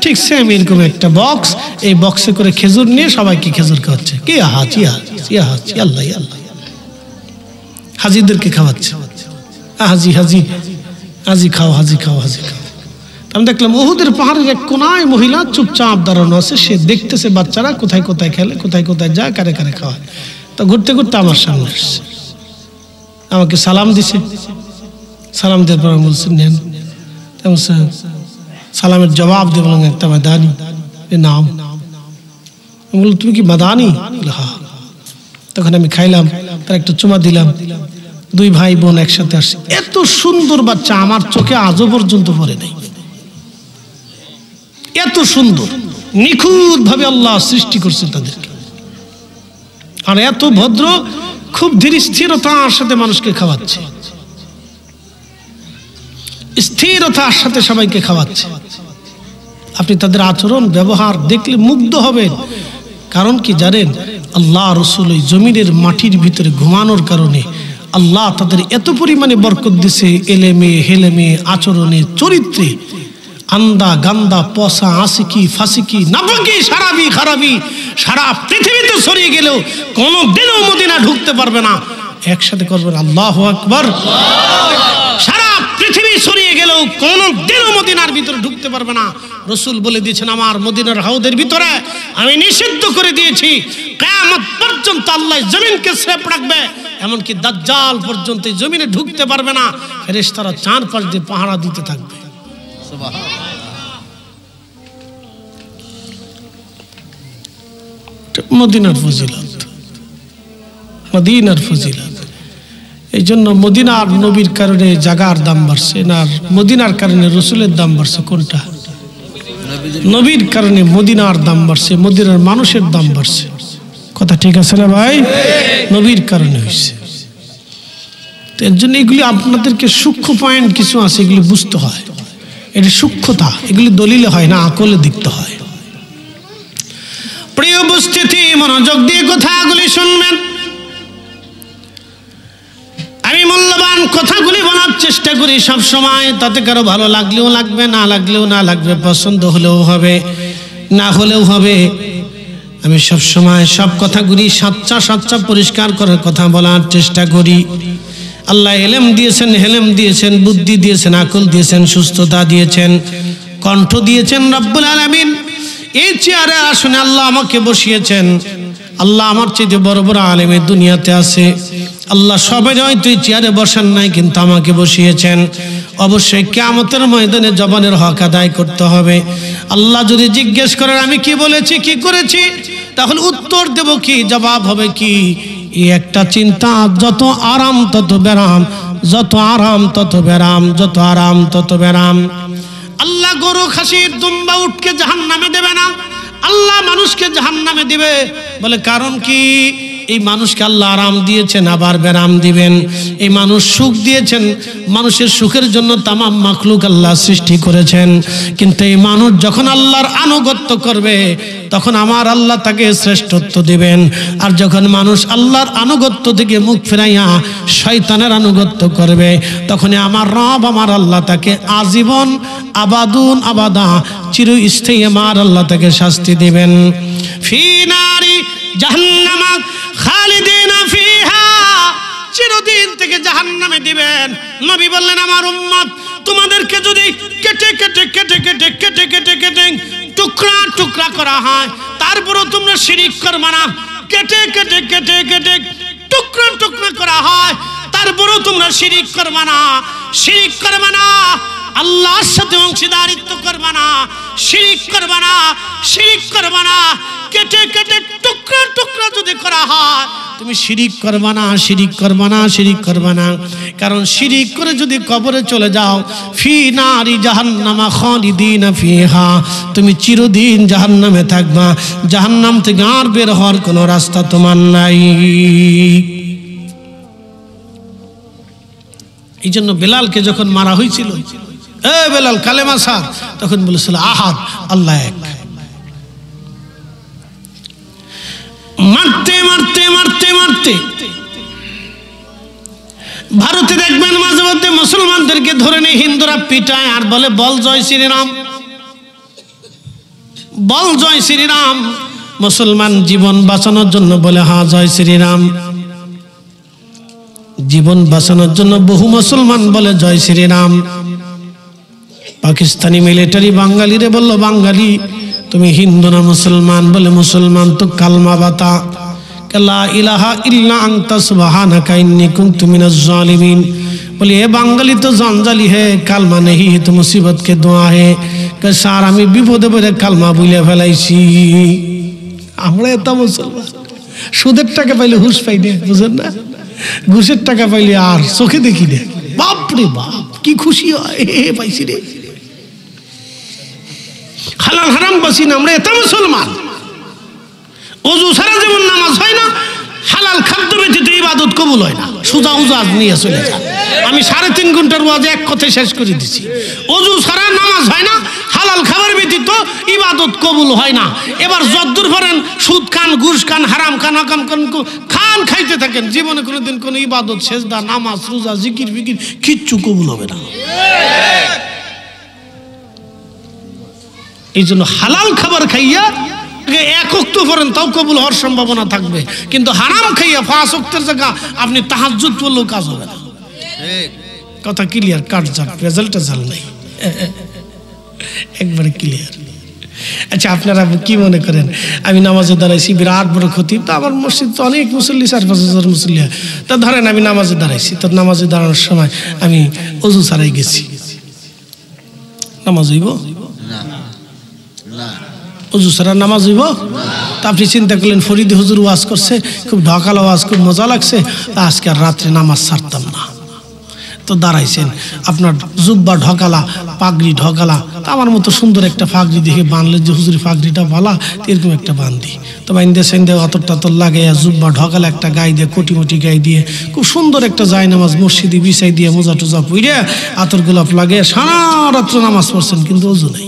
ঠিক সেম এরকম একটা বক্স, এই বক্সে করে খেজুর নিয়ে সবাইকে খেজুর খাওয়াচ্ছে। কি হাজি হাজি, আল্লাহ আল্লাহ, হাজিদেরকে খাওয়াচ্ছে। হাজি হাজি হাজি খাও, হাজি খাও, হাজি খাও। আমি দেখলাম উহুদের পাহাড়ের এক কোনায় মহিলা চুপচাপ দাঁড়ানো আছে। সে দেখতেছে বাচ্চারা কোথায় কোথায় খেলে, কোথায় কোথায় যায়, কারে কারে খাওয়ায়। তো ঘুরতে ঘুরতে আমার সামনে আসছে, আমাকে সালাম দিছে। সালাম দেওয়ার পর আমি বলছি নেন। সালামের জবাব দিয়ে বললাম একটা মাদানী নাম। আমি বললাম তুমি কি মাদানী? হ্যাঁ। তখন আমি খাইলাম, তার একটা চুমা দিলাম। 2 ভাই বোন একসাথে আসছে। এত সুন্দর বাচ্চা আমার চোখে আজও পর্যন্ত পড়ে নাই। এত সুন্দর নিখুঁত ভাবে আল্লাহ সৃষ্টি করছে তাদেরকে, আর এত ভদ্র, খুব ধীর স্থিরতার সাথে মানুষকে খাওয়াচ্ছে, স্থিরতার সাথে সবাইকে খাওয়াচ্ছে। আপনি তাদের আচরণ ব্যবহার দেখলে মুগ্ধ হবেন। কারণ কি জানেন, আল্লাহ রসুল ওই জমিনের মাটির ভিতরে ঘুমানোর কারণে আল্লাহ তাদের এত পরিমাণে বরকত দিছে এলেমে, হেলেমে, আচরণে, চরিত্রে। আন্দা গান্দা পসা আসিকি ফাসিকি নাফাকি সারাবি খারাবি সারা পৃথিবীতে ছড়িয়ে গেলেও কোনোদিনও মদিনা ঢুকতে পারবে না। একসাথে করবেন আল্লাহু আকবার। সারা পৃথিবী ছড়িয়ে গেলেও কোনোদিনও মদিনার ভিতরে ঢুকতে পারবে না। রাসূল বলে দিয়েছেন, আমার মদিনার হাউদের ভিতরে আমি নিষিদ্ধ করে দিয়েছি, কিয়ামত পর্যন্ত আল্লাহ জমিনকে স্রেফ রাখবে, এমনকি দাজ্জাল পর্যন্ত জমিনে ঢুকতে পারবে না। ফেরেশতারা চারপাশ দিয়ে পাহারা দিতে থাকবে। মদিনার ফজিলত, মদিনার ফজিলত। এই জন্য মদিনার নবীর কারণে জায়গার দাম বাড়ছে না, মদিনার কারণে রসুলের দাম বাড়ছে? কোনটা? নবীর কারণে মদিনার দাম বাড়ছে, মদিনার মানুষের দাম বাড়ছে। কথা ঠিক আছে না ভাই? নবীর কারণে হয়েছে। এর জন্য এগুলি আপনাদেরকে সূক্ষ্ম পয়েন্ট কিছু আছে, এগুলি বুঝতে হয়। এটা সূক্ষ্মতা, এগুলি দলিলে হয় না, আকলে দেখতে হয়। প্রিয় উপস্থিতি, মনোযোগ দিয়ে কথাগুলি শুনবেন। আমি মূল্যবান কথাগুলি বলার চেষ্টা করি সব সময়, তাতে কারো ভালো লাগলেও লাগবে, না লাগলেও না লাগবে, পছন্দ হলেও হবে, না হলেও হবে। আমি সব সময় সব কথাগুলি সাচ্চা সাচ্চা পরিষ্কার করার কথা বলার চেষ্টা করি। আল্লাহ এলেম দিয়েছেন, হেলেম দিয়েছেন, বুদ্ধি দিয়েছেন, আকল দিয়েছেন, সুস্থতা দিয়েছেন, কণ্ঠ দিয়েছেন রব্বুল আলামিন। এই চেয়ারে আসনে আল্লাহ আমাকে বসিয়েছেন। আল্লাহ আমার চেয়ে বড় বড় আলেমে দুনিয়াতে আছে। আল্লাহ সবাই হয়তো এই চেয়ারে বসান নাই, কিন্তু আমাকে বসিয়েছেন। অবশ্যই কিয়ামতের ময়দানে জবানের হক আদায় করতে হবে। আল্লাহ যদি জিজ্ঞেস করেন আমি কি বলেছি, কি করেছি, তাহলে উত্তর দেব কি, জবাব হবে কি? এই একটা চিন্তা, যত আরাম তত বেরাম, যত আরাম তত বেরাম, যত আরাম তত বেরাম। আল্লাহ গরু, খাসির, দুম্বা, উটকে জাহান্নামে দেবে না, আল্লাহ মানুষকে জাহান্নামে দিবে। বলে কারণ কি? এই মানুষকে আল্লাহ আরাম দিয়েছেন, আবার বেরাম দিবেন। এই মানুষ সুখ দিয়েছেন, মানুষের সুখের জন্য তামাম মাখলুক আল্লাহ সৃষ্টি করেছেন। কিন্তু এই মানুষ যখন আল্লাহর আনুগত্য করবে, তখন আমার আল্লাহ তাকে শ্রেষ্ঠত্ব দিবেন। আর যখন মানুষ আল্লাহর আনুগত্য থেকে মুখ ফেরাইয়া শয়তানের আনুগত্য করবে, তখন আমার রব, আমার আল্লাহ তাকে আজীবন আবাদুন আবাদা, চিরস্থায়ী আমার আল্লাহ তাকে শাস্তি দিবেন। ফি নারি জাহান্নামা খালিদিনা ফিহা, চিরদিন থেকে জাহান্নামে দিবেন। নবী বললেন, আমার উম্মত তোমাদেরকে যদি কেটে কেটে কেটে কেটে কেটে কেটে কেটে টুকরা টুকরা করা হয়, তারপরও তোমরা শিরিক করবে না। কেটে কেটে কেটে কেটে টুকরা টুকরা করা হয়, তারপরও তোমরা শিরিক করবে না। শিরিক করবে না, আল্লাহর সাথে অংশীদারিত্ব করবে না, শিরিক করবে না, শিরিক করবে না। কেটে কেটে টুকরা টুকরা যদি করা হয়, তুমি শিরিক করবে না, শিরিক করবে না, শিরিক করবে না। কারণ শিরিক করে যদি কবরে চলে যাও, ফি নারি জাহান্নামা খালিদিনা ফিহা, তুমি চিরদিন জাহান্নামে থাকবা। জাহান্নাম থেকে আর বের হওয়ার কোনো রাস্তা তোমার নাই। এই জন্য বেলালকে যখন মারা হয়েছিল, এ বেলাল কালেমা সার, তখন বলেছিল আহাদ, আল্লাহ এক। মারতে মারতে মারতে মারতে ভারতে দেখবেন মাঝে মধ্যে মুসলমানদেরকে ধরে নিয়ে হিন্দুরা পিটায় আর বলে বল জয় শ্রীরাম, বল জয় শ্রীরাম। মুসলমান জীবন বাঁচানোর জন্য বলে হ্যাঁ জয় শ্রীরাম। জীবন বাঁচানোর জন্য বহু মুসলমান বলে জয় শ্রীরাম। পাকিস্তানি মিলিটারি বাঙালিরে বলল, বাঙালি তুমি হিন্দু না মুসলমান? বলে মুসলমান। তো কালমা বাতা, লা ইলাহা ইল্লা আনতা সুবহানাকা ইন্নী কুনতু মিনাজ জালিমিন। বলি এ বাঙালি তো জঞ্জালি হে, কালমা নেহি তো মুসিবত কে দোয়া হে। স্যার আমি বিপদে পড়ে কালমা বলে ফেলাইছি। আমরা এত মুসলমান, সুদের টাকা পাইলে হুশ পাই না, বুঝেন না? ঘুষের টাকা পাইলে আর চোখে দেখি না। বাপরে বাপ, কি খুশি হয়, হে পাইছি রে। হালাল হারাম বাসি না আমরা, এত মুসলমান। অজু ছাড়া যেমন নামাজ হয় না, হালাল খাদ্য ব্যতীত ইবাদত কবুল হয় না। সুজা উজাজ নিয়ে চলে যান। আমি 3.5 ঘন্টার ওয়াজ এক কথায় শেষ করে দিছি। অজু ছাড়া নামাজ হয় না, হালাল খাবার ব্যতীত ইবাদত কবুল হয় না। এবার যদ্দূর পারেন সুদ খান, ঘুষ খান, হারাম খান, হকাম খান, খাইতে থাকেন, জীবনে কোনোদিন কোনো ইবাদত, সেজদা, নামাজ, রোজা, জিকির ফিকির কিচ্ছু কবুল হবে না। এই জন্য হালাল খাবার খাইয়া এক ওয়াক্ত পড়েন তাও কবুল হওয়ার সম্ভাবনা থাকবে, কিন্তু হারাম খাইয়া 5 ওয়াক্তের জায়গা আপনি তাহাজ্জুদ পড়লেও কাজ হবে না। কথা ক্লিয়ার, কাট যাক, রেজাল্টটা জাল নাই, একবারে ক্লিয়ার। আচ্ছা, আপনারা কি মনে করেন আমি নামাজে দাঁড়াইছি, বিরাট বড় খতিব, তো আমার মসজিদ তো অনেক মুসল্লি, 4-5 হাজার মুসল্লি, তা ধরেন আমি নামাজে দাঁড়াইছি, তো নামাজে দাঁড়ানোর সময় আমি অজু ছাড়াই গেছি, নামাজ হইব? অজু ছাড়া নামাজ হইব? তা আপনি চিন্তা করলেন ফরিদি হুজুর ওয়াজ করছে, খুব ঢকালো ওয়াজ, খুব মজা লাগছে, আজকে আর রাত্রে নামাজ ছাড়তাম না। তো দাঁড়াইছেন, আপনার জুব্বা ঢকালা, পাগড়ি ঢকালা, তা আমার মতো সুন্দর একটা পাগড়ি দেখে বানলে যে হুজুরি পাগড়িটা ভালা, এরকম একটা বান্ধি, তো বাইন্দে সেন্দে অতর লাগাই জুব্বা ঢকালা একটা গায়ে দিয়ে, কোটি গায়ে দিয়ে, খুব সুন্দর একটা যায় নামাজ মসজিদে বিছাই দিয়ে, মোজা টোজা পুইরে, আতর গোলাপ লাগে, সারা রাত্র নামাজ পড়ছেন, কিন্তু অজু নাই।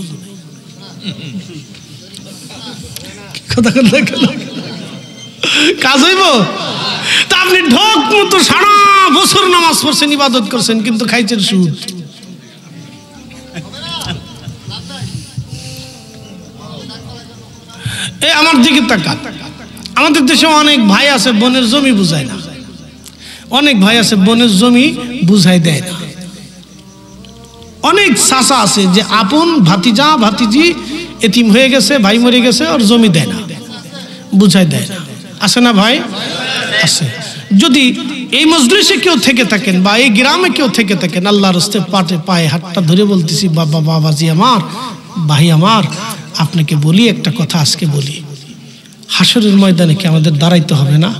কাজ হইব? তা আপনি ঢোক মতো সারা বছর নামাজ পড়ছেন, ইবাদত করছেন, কিন্তু খাইছেন সুদ। এই আমার দিকে তাকান, আমাদের দেশে অনেক ভাই আছে বনের জমি বুঝায় না, অনেক ভাই আছে বনের জমি বুঝাই দেয় না, অনেক চাচা আছে যে আপন ভাতিজা ভাতিজি এতিম হয়ে গেছে, ভাই মরে গেছে, ওর জমি দেয় না, বুঝাই দেয় না, আছে না ভাই? আছে। যদি এই মজলিসে কেউ থেকে থাকেন বা এই গ্রামে কেউ থেকে থাকেন, আল্লাহর রাস্তায় পাটে পায়ে হাতটা ধরে বলতেছি, বাবা, বাবাজি আমার, ভাই আমার, আপনাকে বলি একটা কথা, আজকে বলি, হাসরের ময়দানে কি আমাদের দাঁড়াইতে হবে না?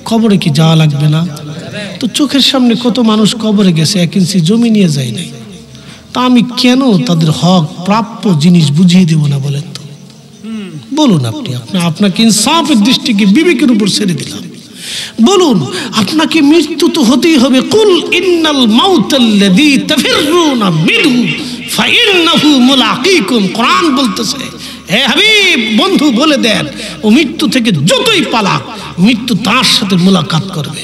কবরে কি যাওয়া লাগবে না? তো চোখের সামনে কত মানুষ কবরে গেছে, 1 ইঞ্চি জমি নিয়ে যায় নাই, তা আমি কেন তাদের হক প্রাপ্য জিনিস বুঝিয়ে দেব না বলেন তো? বলুন, আপনাকে ইনসাফের দৃষ্টিকে বিবেকের উপর ছেড়ে দিলাম, বলুন, আপনাকে মৃত্যু তো হতেই হবে। কুল ইন্নাল মাউতাল্লাযী তাফিরুনা মিনহু ফাইন্নাহু মুলাকীকুম, কোরআন বলতেছে, হে হাবিব, বন্ধু বলে দেন, ও মৃত্যু থেকে যতই পালাক, মৃত্যু তার সাথে মুলাকাত করবে।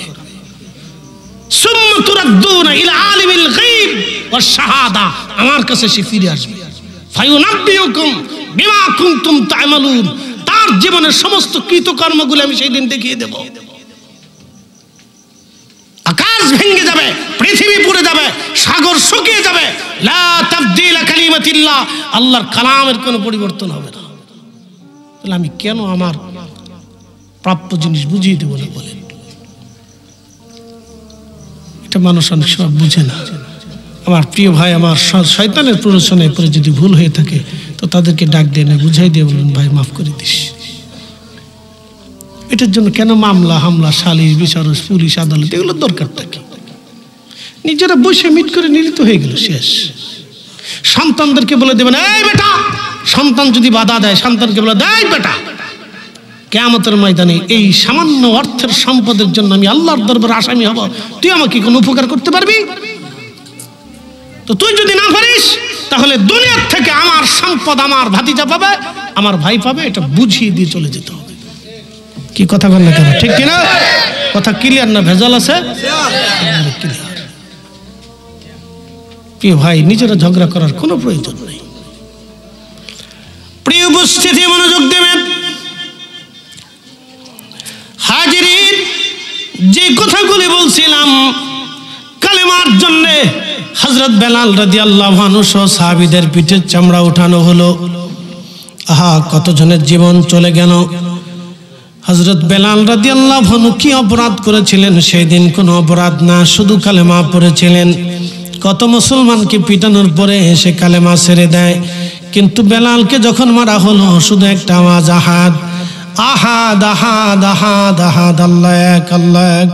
সুম্মা তুরাদ্দুনা ইলা আলিমিল গায়ব ওয়াশ শাহাদা, আমার কাছে সে ফিরে আসবে। ফায়ুনাব্বিউকুম বিমা কুনতুম তা'মালুন, তার জীবনের সমস্ত কৃতকর্মগুলো আমি সেই দিন দেখিয়ে দেব। আকাশ ভেঙে যাবে, পৃথিবী পুড়ে যাবে, সাগর শুকিয়ে যাবে, লা তাবদীলা কালিমাতিল্লাহ, আল্লাহর কালামের কোনো পরিবর্তন হবে না। তাহলে আমি কেন আমার প্রাপ্য জিনিস বুঝিয়ে দেব না বলেন? এটা মানুষ অনেক সময় বুঝে না। আমার প্রিয় ভাই, আমার শয়তানের প্ররোচনায় পরে যদি ভুল হয়ে থাকে, তো তাদেরকে ডাক দিয়ে না, বুঝাই দিয়ে বলুন, ভাই মাফ করে দিস। এটার জন্য কেন মামলা হামলা, সালিশ বিচারক, পুলিশ, আদালত, এগুলোর দরকারটা কি? নিজেরা বসে মিট করে নিলিত হয়ে গেল, শেষ। সন্তানদেরকে বলে দেবেন, এই বেটা, সন্তান যদি বাধা দেয়, সন্তানকে বলে দেয়, বেটা, কিয়ামতের ময়দানে এই সামান্য অর্থের সম্পদের জন্য আমি আল্লাহর দরবারে আসামি হব, তুই আমাকে কোনো উপকার করতে পারবি? তো তুই যদি না পারিস, তাহলে দুনিয়ার থেকে আমার সম্পদ আমার ভাতিজা পাবে, আমার ভাই পাবে, এটা বুঝিয়ে দিয়ে চলে যেতে হবে। কি কথা বল না কেন? ঠিক কিনা? কথা ক্লিয়ার না ভেজাল আছে? ক্লিয়ার। প্রিয় ভাই, নিজেরা ঝগড়া করার কোনো প্রয়োজন নেই। প্রিয় উপস্থিতি, মনোযোগ দেবেন। হাজিরিন, যে কথাগুলি বলছিলাম, কালেমার জন্য হযরত বেলাল রাদিয়াল্লাহু আনহু সহ সাহাবীদের পিঠের চামড়া উঠানো হলো। আহা, কতজনের জীবন চলে গেল। হযরত বেলাল রাদিয়াল্লাহু আনহু কি অপরাধ করেছিলেন? সেই দিন কোনো অপরাধ না, শুধু কালেমা পড়েছিলেন। কত মুসলমানকে পিটানোর পরে এসে কালেমা ছেড়ে দেয়, কিন্তু বেলালকে যখন মারা হলো, শুধু একটা আওয়াজ, আহাদ আহাদ আহাদ আহাদ আহাদ, আল্লাহ এক, আল্লাহ এক।